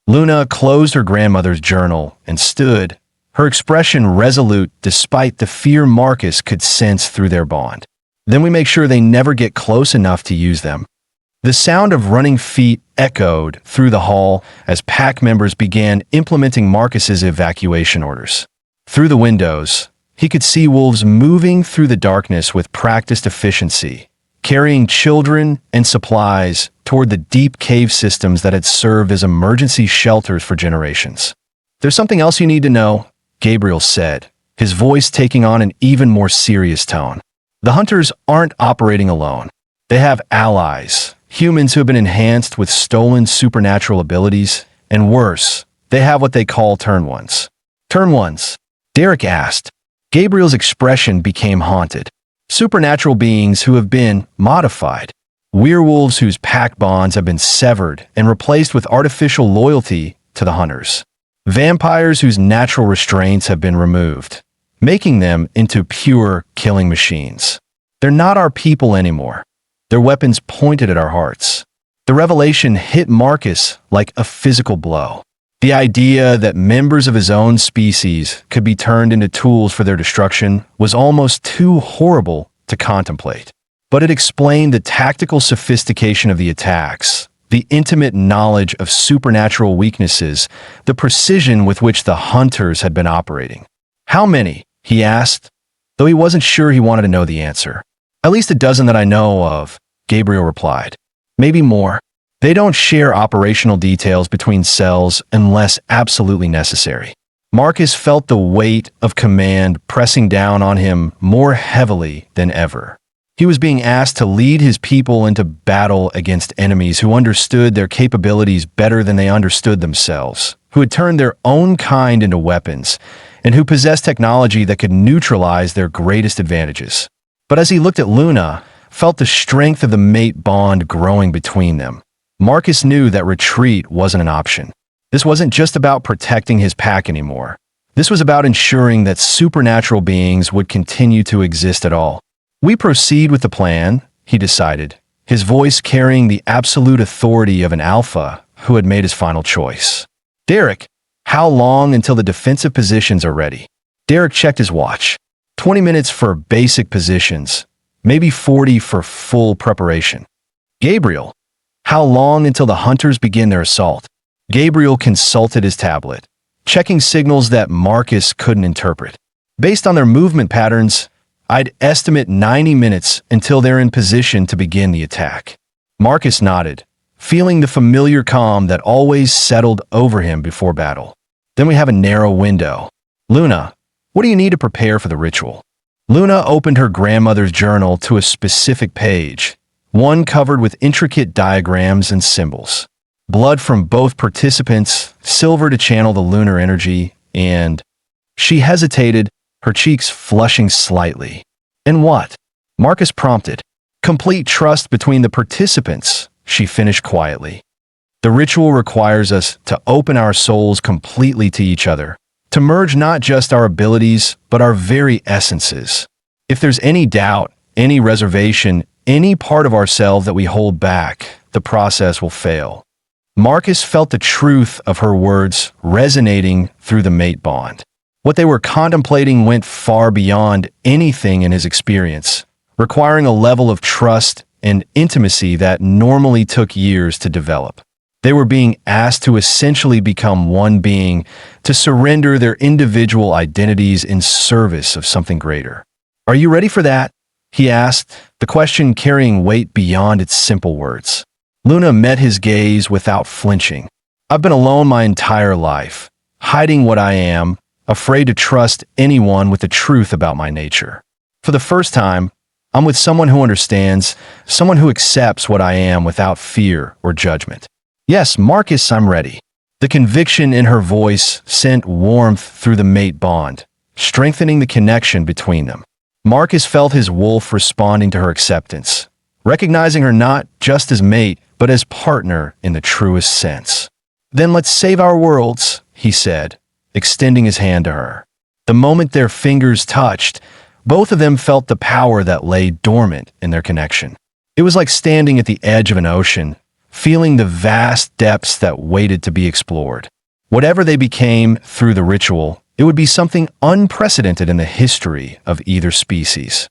Luna closed her grandmother's journal and stood, her expression resolute despite the fear Marcus could sense through their bond. Then we make sure they never get close enough to use them. The sound of running feet echoed through the hall as pack members began implementing Marcus's evacuation orders. Through the windows, he could see wolves moving through the darkness with practiced efficiency, carrying children and supplies toward the deep cave systems that had served as emergency shelters for generations. "There's something else you need to know," Gabriel said, his voice taking on an even more serious tone. "The hunters aren't operating alone. They have allies, humans who have been enhanced with stolen supernatural abilities, and worse, they have what they call turn ones." "Turn ones?" Derek asked. Gabriel's expression became haunted. "Supernatural beings who have been modified. Werewolves whose pack bonds have been severed and replaced with artificial loyalty to the hunters. Vampires whose natural restraints have been removed, making them into pure killing machines. They're not our people anymore. Their weapons pointed at our hearts." The revelation hit Marcus like a physical blow. The idea that members of his own species could be turned into tools for their destruction was almost too horrible to contemplate. But it explained the tactical sophistication of the attacks, the intimate knowledge of supernatural weaknesses, the precision with which the hunters had been operating. "How many?" he asked, though he wasn't sure he wanted to know the answer. "At least a dozen that I know of," Gabriel replied. "Maybe more. They don't share operational details between cells unless absolutely necessary." Marcus felt the weight of command pressing down on him more heavily than ever. He was being asked to lead his people into battle against enemies who understood their capabilities better than they understood themselves, who had turned their own kind into weapons, and who possessed technology that could neutralize their greatest advantages. But as he looked at Luna, felt the strength of the mate bond growing between them, Marcus knew that retreat wasn't an option. This wasn't just about protecting his pack anymore. This was about ensuring that supernatural beings would continue to exist at all. "We proceed with the plan," he decided, his voice carrying the absolute authority of an alpha who had made his final choice. "Derek, how long until the defensive positions are ready?" Derek checked his watch. 20 minutes for basic positions, maybe 40 for full preparation. "Gabriel, how long until the hunters begin their assault?" Gabriel consulted his tablet, checking signals that Marcus couldn't interpret. "Based on their movement patterns, I'd estimate 90 minutes until they're in position to begin the attack." Marcus nodded, feeling the familiar calm that always settled over him before battle. "Then we have a narrow window. Luna, what do you need to prepare for the ritual?" Luna opened her grandmother's journal to a specific page, one covered with intricate diagrams and symbols. Blood from both participants, silver to channel the lunar energy, and... She hesitated, her cheeks flushing slightly. "And what?" Marcus prompted. "Complete trust between the participants," she finished quietly. "The ritual requires us to open our souls completely to each other, to merge not just our abilities, but our very essences. If there's any doubt, any reservation, any part of ourselves that we hold back, the process will fail." Marcus felt the truth of her words resonating through the mate bond. What they were contemplating went far beyond anything in his experience, requiring a level of trust and intimacy that normally took years to develop. They were being asked to essentially become one being, to surrender their individual identities in service of something greater. "Are you ready for that?" he asked, the question carrying weight beyond its simple words. Luna met his gaze without flinching. "I've been alone my entire life, hiding what I am, afraid to trust anyone with the truth about my nature. For the first time, I'm with someone who understands, someone who accepts what I am without fear or judgment." "Yes, Marcus, I'm ready." The conviction in her voice sent warmth through the mate bond, strengthening the connection between them. Marcus felt his wolf responding to her acceptance, recognizing her not just as mate, but as partner in the truest sense. "Then let's save our worlds," he said, extending his hand to her. The moment their fingers touched, both of them felt the power that lay dormant in their connection. It was like standing at the edge of an ocean, feeling the vast depths that waited to be explored. Whatever they became through the ritual, it would be something unprecedented in the history of either species.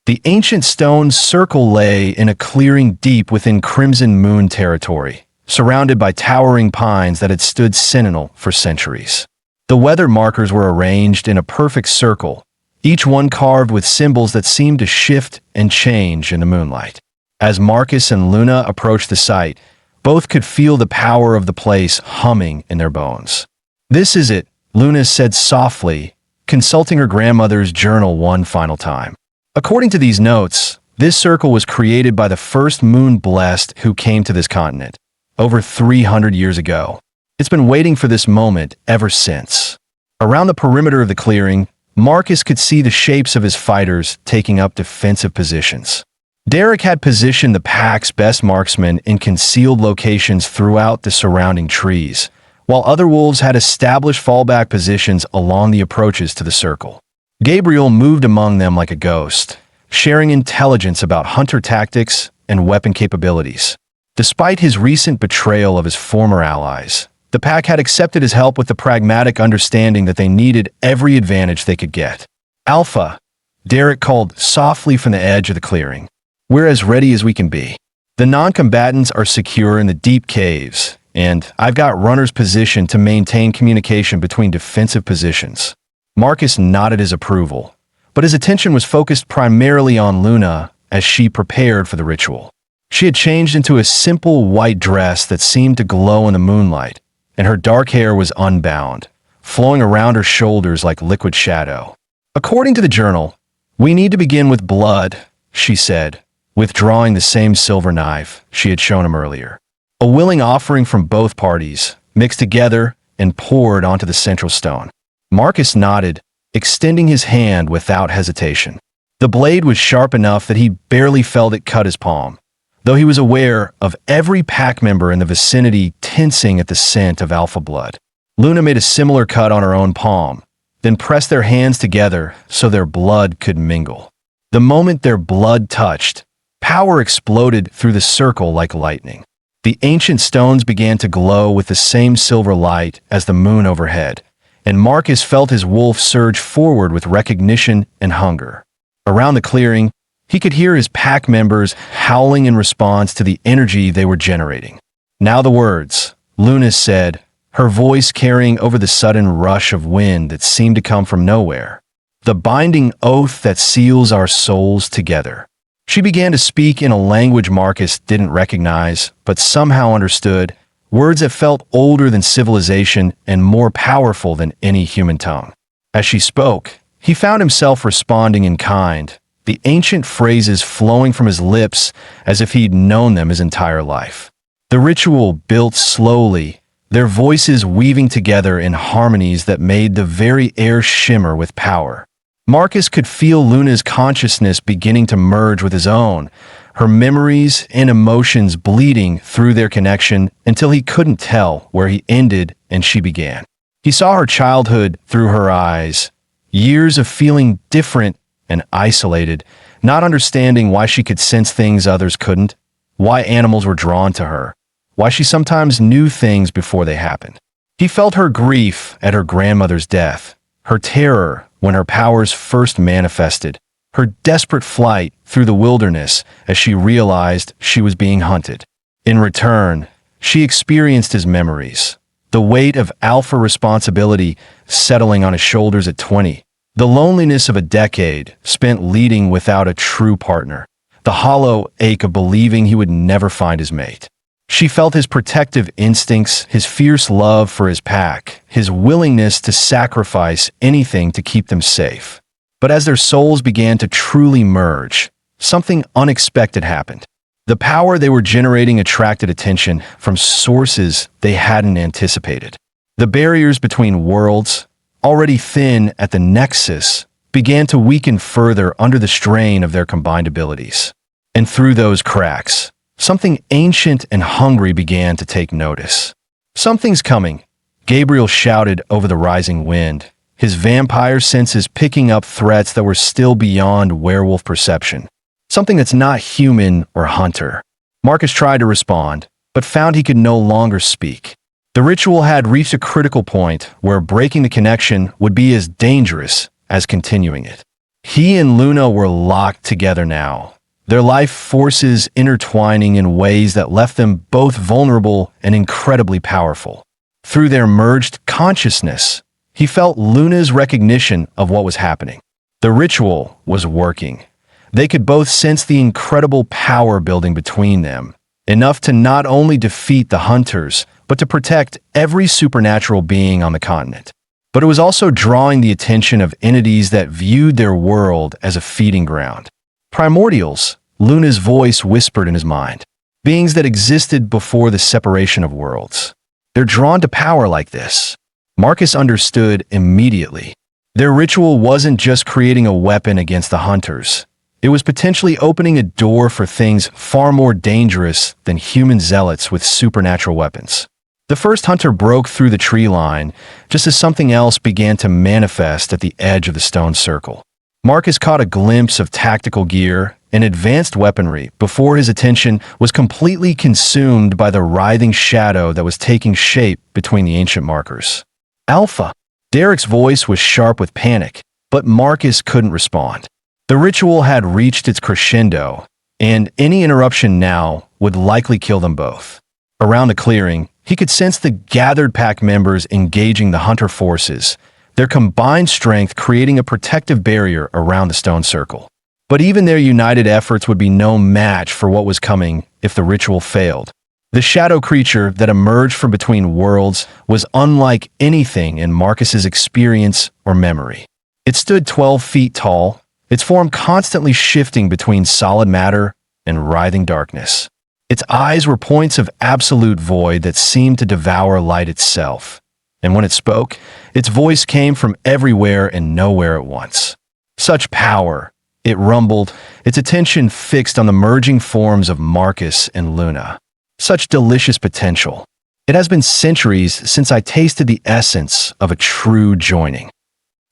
The ancient stone circle lay in a clearing deep within Crimson Moon territory, surrounded by towering pines that had stood sentinel for centuries. The weather markers were arranged in a perfect circle, each one carved with symbols that seemed to shift and change in the moonlight. As Marcus and Luna approached the site, both could feel the power of the place humming in their bones. "This is it," Luna said softly, consulting her grandmother's journal one final time. According to these notes, this circle was created by the first moon-blessed who came to this continent, over 300 years ago. It's been waiting for this moment ever since. Around the perimeter of the clearing, Marcus could see the shapes of his fighters taking up defensive positions. Derek had positioned the pack's best marksmen in concealed locations throughout the surrounding trees, while other wolves had established fallback positions along the approaches to the circle. Gabriel moved among them like a ghost, sharing intelligence about hunter tactics and weapon capabilities. Despite his recent betrayal of his former allies, the pack had accepted his help with the pragmatic understanding that they needed every advantage they could get. "Alpha," Derek called softly from the edge of the clearing. "We're as ready as we can be. The non-combatants are secure in the deep caves, and I've got runners positioned to maintain communication between defensive positions." Marcus nodded his approval, but his attention was focused primarily on Luna as she prepared for the ritual. She had changed into a simple white dress that seemed to glow in the moonlight, and her dark hair was unbound, flowing around her shoulders like liquid shadow. "According to the journal, we need to begin with blood," she said, withdrawing the same silver knife she had shown him earlier. A willing offering from both parties, mixed together and poured onto the central stone. Marcus nodded, extending his hand without hesitation. The blade was sharp enough that he barely felt it cut his palm, though he was aware of every pack member in the vicinity tensing at the scent of alpha blood. Luna made a similar cut on her own palm, then pressed their hands together so their blood could mingle. The moment their blood touched, power exploded through the circle like lightning. The ancient stones began to glow with the same silver light as the moon overhead, and Marcus felt his wolf surge forward with recognition and hunger. Around the clearing, he could hear his pack members howling in response to the energy they were generating. "Now the words," Luna said, her voice carrying over the sudden rush of wind that seemed to come from nowhere. "The binding oath that seals our souls together." She began to speak in a language Marcus didn't recognize, but somehow understood, words that felt older than civilization and more powerful than any human tongue. As she spoke, he found himself responding in kind, the ancient phrases flowing from his lips as if he'd known them his entire life. The ritual built slowly, their voices weaving together in harmonies that made the very air shimmer with power. Marcus could feel Luna's consciousness beginning to merge with his own, her memories and emotions bleeding through their connection until he couldn't tell where he ended and she began. He saw her childhood through her eyes, years of feeling different and isolated, not understanding why she could sense things others couldn't, why animals were drawn to her, why she sometimes knew things before they happened. He felt her grief at her grandmother's death, her terror when her powers first manifested, her desperate flight through the wilderness as she realized she was being hunted. In return, she experienced his memories, the weight of alpha responsibility settling on his shoulders at 20, the loneliness of a decade spent leading without a true partner, the hollow ache of believing he would never find his mate. She felt his protective instincts, his fierce love for his pack, his willingness to sacrifice anything to keep them safe. But as their souls began to truly merge, something unexpected happened. The power they were generating attracted attention from sources they hadn't anticipated. The barriers between worlds, already thin at the nexus, began to weaken further under the strain of their combined abilities. And through those cracks, something ancient and hungry began to take notice. "Something's coming," Gabriel shouted over the rising wind, his vampire senses picking up threats that were still beyond werewolf perception. Something that's not human or hunter. Marcus tried to respond, but found he could no longer speak. The ritual had reached a critical point where breaking the connection would be as dangerous as continuing it. He and Luna were locked together now, their life forces intertwining in ways that left them both vulnerable and incredibly powerful. Through their merged consciousness, he felt Luna's recognition of what was happening. The ritual was working. They could both sense the incredible power building between them, enough to not only defeat the hunters, but to protect every supernatural being on the continent. But it was also drawing the attention of entities that viewed their world as a feeding ground. Primordials, Luna's voice whispered in his mind. Beings that existed before the separation of worlds. They're drawn to power like this. Marcus understood immediately. Their ritual wasn't just creating a weapon against the hunters. It was potentially opening a door for things far more dangerous than human zealots with supernatural weapons. The first hunter broke through the tree line, just as something else began to manifest at the edge of the stone circle. Marcus caught a glimpse of tactical gear and advanced weaponry before his attention was completely consumed by the writhing shadow that was taking shape between the ancient markers. Alpha! Derek's voice was sharp with panic, but Marcus couldn't respond. The ritual had reached its crescendo, and any interruption now would likely kill them both. Around the clearing, he could sense the gathered pack members engaging the hunter forces, their combined strength creating a protective barrier around the stone circle. But even their united efforts would be no match for what was coming if the ritual failed. The shadow creature that emerged from between worlds was unlike anything in Marcus's experience or memory. It stood 12 feet tall, its form constantly shifting between solid matter and writhing darkness. Its eyes were points of absolute void that seemed to devour light itself. And when it spoke, its voice came from everywhere and nowhere at once. Such power, it rumbled, its attention fixed on the merging forms of Marcus and Luna. Such delicious potential. It has been centuries since I tasted the essence of a true joining.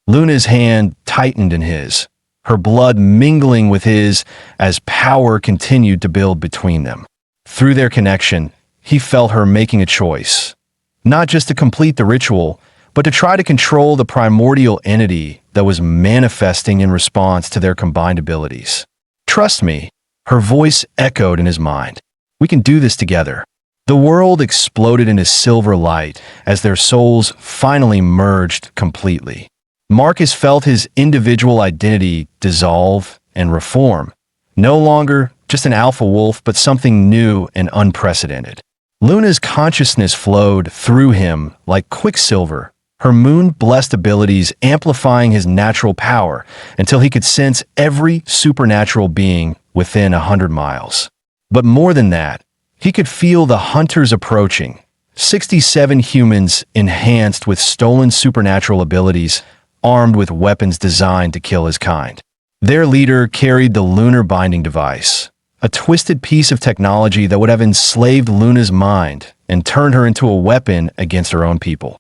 Luna's hand tightened in his, her blood mingling with his as power continued to build between them. Through their connection, he felt her making a choice. Not just to complete the ritual, but to try to control the primordial entity that was manifesting in response to their combined abilities. Trust me, her voice echoed in his mind. We can do this together. The world exploded into silver light as their souls finally merged completely. Marcus felt his individual identity dissolve and reform. No longer just an alpha wolf, but something new and unprecedented. Luna's consciousness flowed through him like quicksilver, her moon-blessed abilities amplifying his natural power until he could sense every supernatural being within 100 miles. But more than that, he could feel the hunters approaching, 67 humans enhanced with stolen supernatural abilities, armed with weapons designed to kill his kind. Their leader carried the lunar binding device, a twisted piece of technology that would have enslaved Luna's mind and turned her into a weapon against her own people.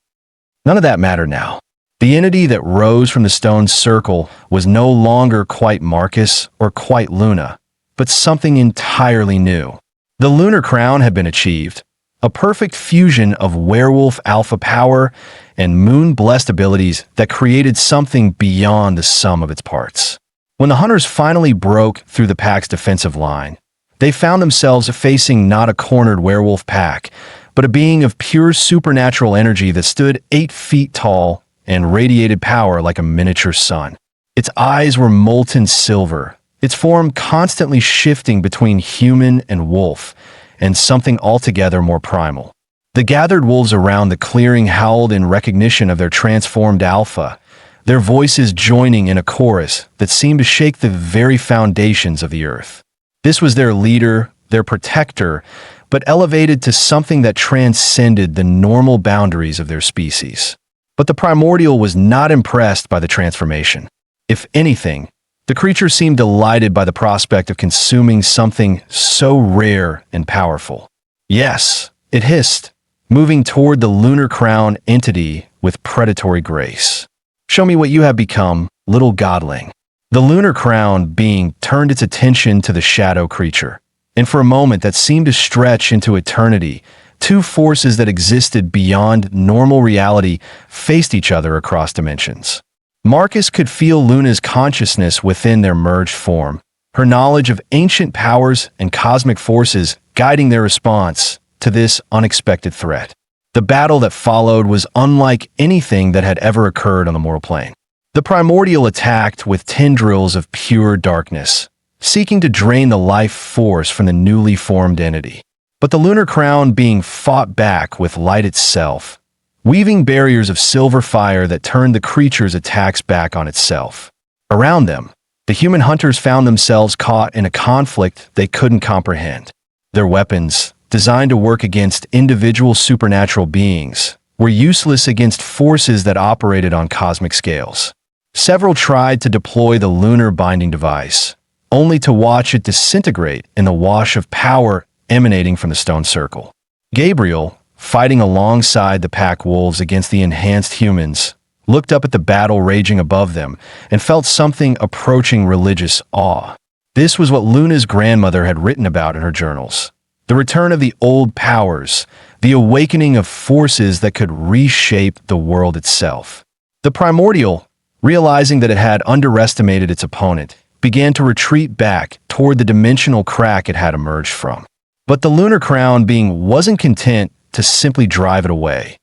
None of that mattered now. The entity that rose from the stone circle was no longer quite Marcus or quite Luna, but something entirely new. The lunar crown had been achieved, a perfect fusion of werewolf alpha power and moon-blessed abilities that created something beyond the sum of its parts. When the hunters finally broke through the pack's defensive line, they found themselves facing not a cornered werewolf pack, but a being of pure supernatural energy that stood 8 feet tall and radiated power like a miniature sun. Its eyes were molten silver, its form constantly shifting between human and wolf, and something altogether more primal. The gathered wolves around the clearing howled in recognition of their transformed alpha, their voices joining in a chorus that seemed to shake the very foundations of the earth. This was their leader, their protector, but elevated to something that transcended the normal boundaries of their species. But the primordial was not impressed by the transformation. If anything, the creature seemed delighted by the prospect of consuming something so rare and powerful. Yes, it hissed, moving toward the lunar crown entity with predatory grace. "Show me what you have become, little godling." The lunar crown being turned its attention to the shadow creature, and for a moment that seemed to stretch into eternity, two forces that existed beyond normal reality faced each other across dimensions. Marcus could feel Luna's consciousness within their merged form, her knowledge of ancient powers and cosmic forces guiding their response to this unexpected threat. The battle that followed was unlike anything that had ever occurred on the mortal plane. The primordial attacked with tendrils of pure darkness, seeking to drain the life force from the newly formed entity. But the lunar crown being fought back with light itself, weaving barriers of silver fire that turned the creature's attacks back on itself. Around them, the human hunters found themselves caught in a conflict they couldn't comprehend. Their weapons, designed to work against individual supernatural beings, were useless against forces that operated on cosmic scales. Several tried to deploy the lunar binding device, only to watch it disintegrate in the wash of power emanating from the stone circle. Gabriel, fighting alongside the pack wolves against the enhanced humans, looked up at the battle raging above them and felt something approaching religious awe. This was what Luna's grandmother had written about in her journals. The return of the old powers, the awakening of forces that could reshape the world itself. The primordial, realizing that it had underestimated its opponent, began to retreat back toward the dimensional crack it had emerged from. But the lunar crown being wasn't content to simply drive it away.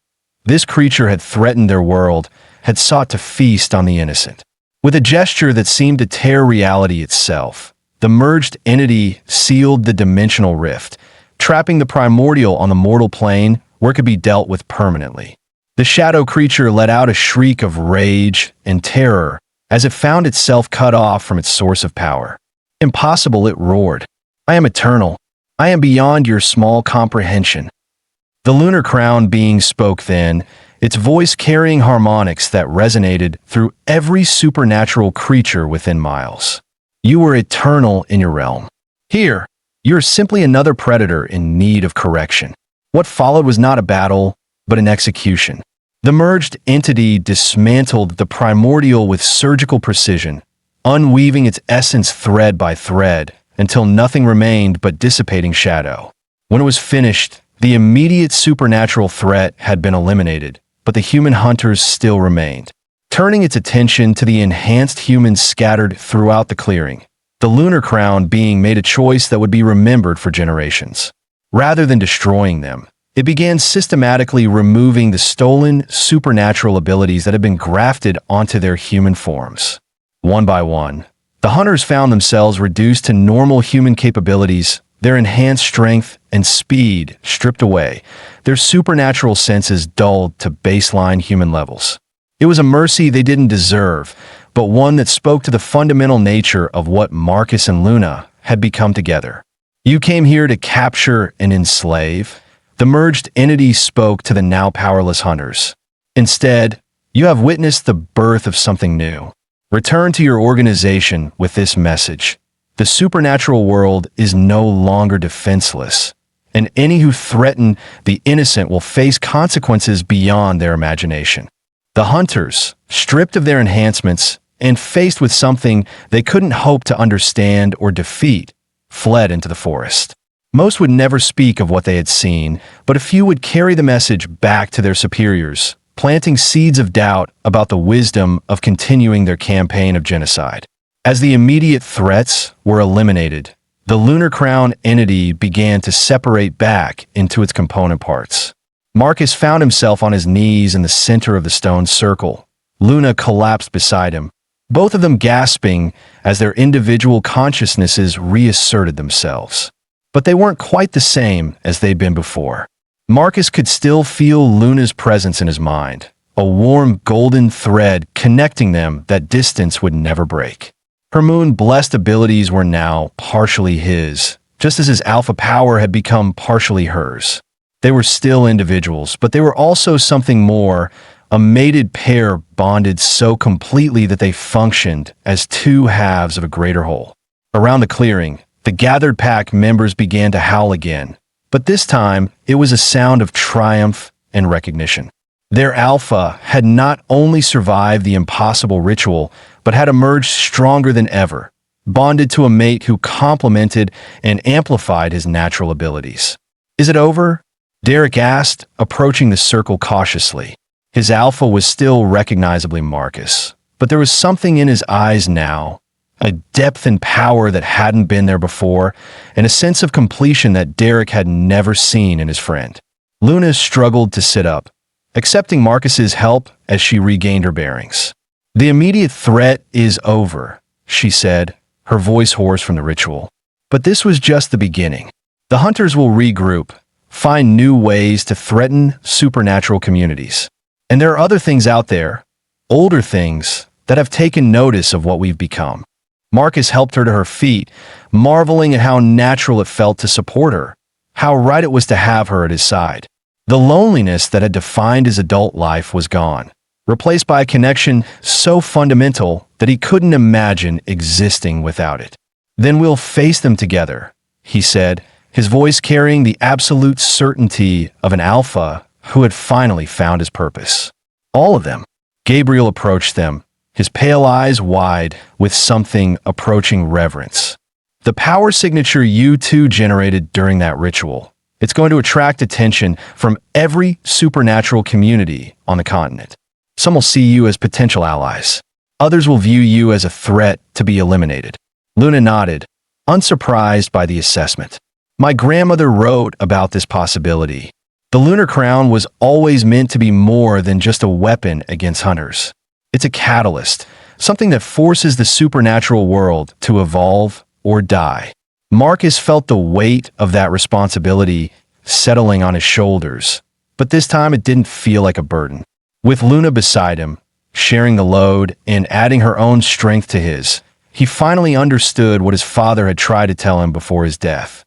This creature had threatened their world, had sought to feast on the innocent. With a gesture that seemed to tear reality itself, the merged entity sealed the dimensional rift, trapping the primordial on the mortal plane where it could be dealt with permanently. The shadow creature let out a shriek of rage and terror as it found itself cut off from its source of power. "Impossible," it roared. "I am eternal. I am beyond your small comprehension." The lunar crown being spoke then, its voice carrying harmonics that resonated through every supernatural creature within miles. "You were eternal in your realm. Here, you're simply another predator in need of correction." What followed was not a battle, but an execution. The merged entity dismantled the primordial with surgical precision, unweaving its essence thread by thread until nothing remained but dissipating shadow. When it was finished, the immediate supernatural threat had been eliminated, but the human hunters still remained. Turning its attention to the enhanced humans scattered throughout the clearing, the lunar crown being made a choice that would be remembered for generations. Rather than destroying them, it began systematically removing the stolen supernatural abilities that had been grafted onto their human forms. One by one, the hunters found themselves reduced to normal human capabilities, their enhanced strength and speed stripped away, their supernatural senses dulled to baseline human levels. It was a mercy they didn't deserve, but one that spoke to the fundamental nature of what Marcus and Luna had become together. "You came here to capture and enslave?" The merged entity spoke to the now powerless hunters. "Instead, you have witnessed the birth of something new. Return to your organization with this message. The supernatural world is no longer defenseless, and any who threaten the innocent will face consequences beyond their imagination." The hunters, stripped of their enhancements and faced with something they couldn't hope to understand or defeat, fled into the forest. Most would never speak of what they had seen, but a few would carry the message back to their superiors, planting seeds of doubt about the wisdom of continuing their campaign of genocide. As the immediate threats were eliminated, the lunar crown entity began to separate back into its component parts. Marcus found himself on his knees in the center of the stone circle. Luna collapsed beside him, both of them gasping as their individual consciousnesses reasserted themselves. But they weren't quite the same as they'd been before. Marcus could still feel Luna's presence in his mind, a warm golden thread connecting them that distance would never break. Her moon-blessed abilities were now partially his, just as his alpha power had become partially hers. They were still individuals, but they were also something more, a mated pair bonded so completely that they functioned as two halves of a greater whole. Around the clearing, the gathered pack members began to howl again, But this time, it was a sound of triumph and recognition. Their alpha had not only survived the impossible ritual, but had emerged stronger than ever, bonded to a mate who complemented and amplified his natural abilities. "Is it over?" Derek asked, approaching the circle cautiously. His alpha was still recognizably Marcus, but there was something in his eyes now, a depth and power that hadn't been there before, and a sense of completion that Derek had never seen in his friend. Luna struggled to sit up, accepting Marcus's help as she regained her bearings. "The immediate threat is over," she said, her voice hoarse from the ritual. But this was just the beginning. The hunters will regroup, find new ways to threaten supernatural communities. And there are other things out there, older things, that have taken notice of what we've become. Marcus helped her to her feet, marveling at how natural it felt to support her, how right it was to have her at his side. The loneliness that had defined his adult life was gone, replaced by a connection so fundamental that he couldn't imagine existing without it. "Then we'll face them together," he said, his voice carrying the absolute certainty of an alpha who had finally found his purpose. "All of them." Gabriel approached them, his pale eyes wide with something approaching reverence. "The power signature you two generated during that ritual. It's going to attract attention from every supernatural community on the continent. Some will see you as potential allies. Others will view you as a threat to be eliminated." Luna nodded, unsurprised by the assessment. "My grandmother wrote about this possibility. The lunar crown was always meant to be more than just a weapon against hunters. It's a catalyst, something that forces the supernatural world to evolve or die." Marcus felt the weight of that responsibility settling on his shoulders, but this time it didn't feel like a burden. With Luna beside him, sharing the load and adding her own strength to his, he finally understood what his father had tried to tell him before his death.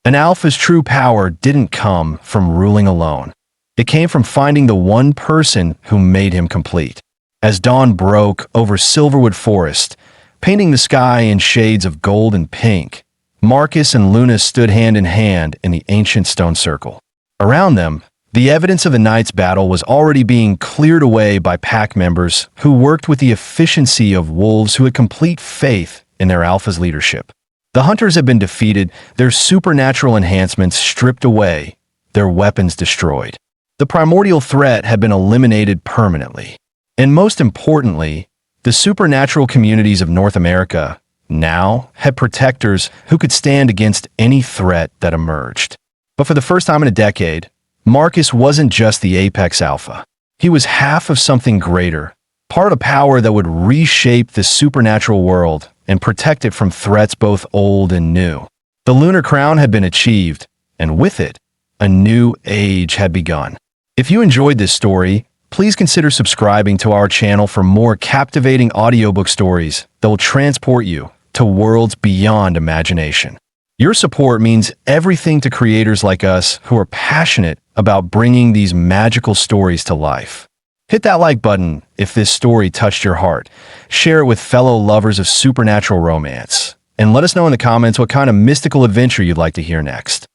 An alpha's true power didn't come from ruling alone. It came from finding the one person who made him complete. As dawn broke over Silverwood Forest, painting the sky in shades of gold and pink, Marcus and Luna stood hand in hand in the ancient stone circle. Around them, the evidence of the night's battle was already being cleared away by pack members who worked with the efficiency of wolves who had complete faith in their alpha's leadership. The hunters had been defeated, their supernatural enhancements stripped away, their weapons destroyed. The primordial threat had been eliminated permanently. And most importantly, the supernatural communities of North America now had protectors who could stand against any threat that emerged. But for the first time in a decade, Marcus wasn't just the apex alpha. He was half of something greater, part of power that would reshape the supernatural world and protect it from threats both old and new. The lunar crown had been achieved, and with it, a new age had begun. If you enjoyed this story, please consider subscribing to our channel for more captivating audiobook stories that will transport you to worlds beyond imagination. Your support means everything to creators like us who are passionate about bringing these magical stories to life. Hit that like button if this story touched your heart. Share it with fellow lovers of supernatural romance. And let us know in the comments what kind of mystical adventure you'd like to hear next.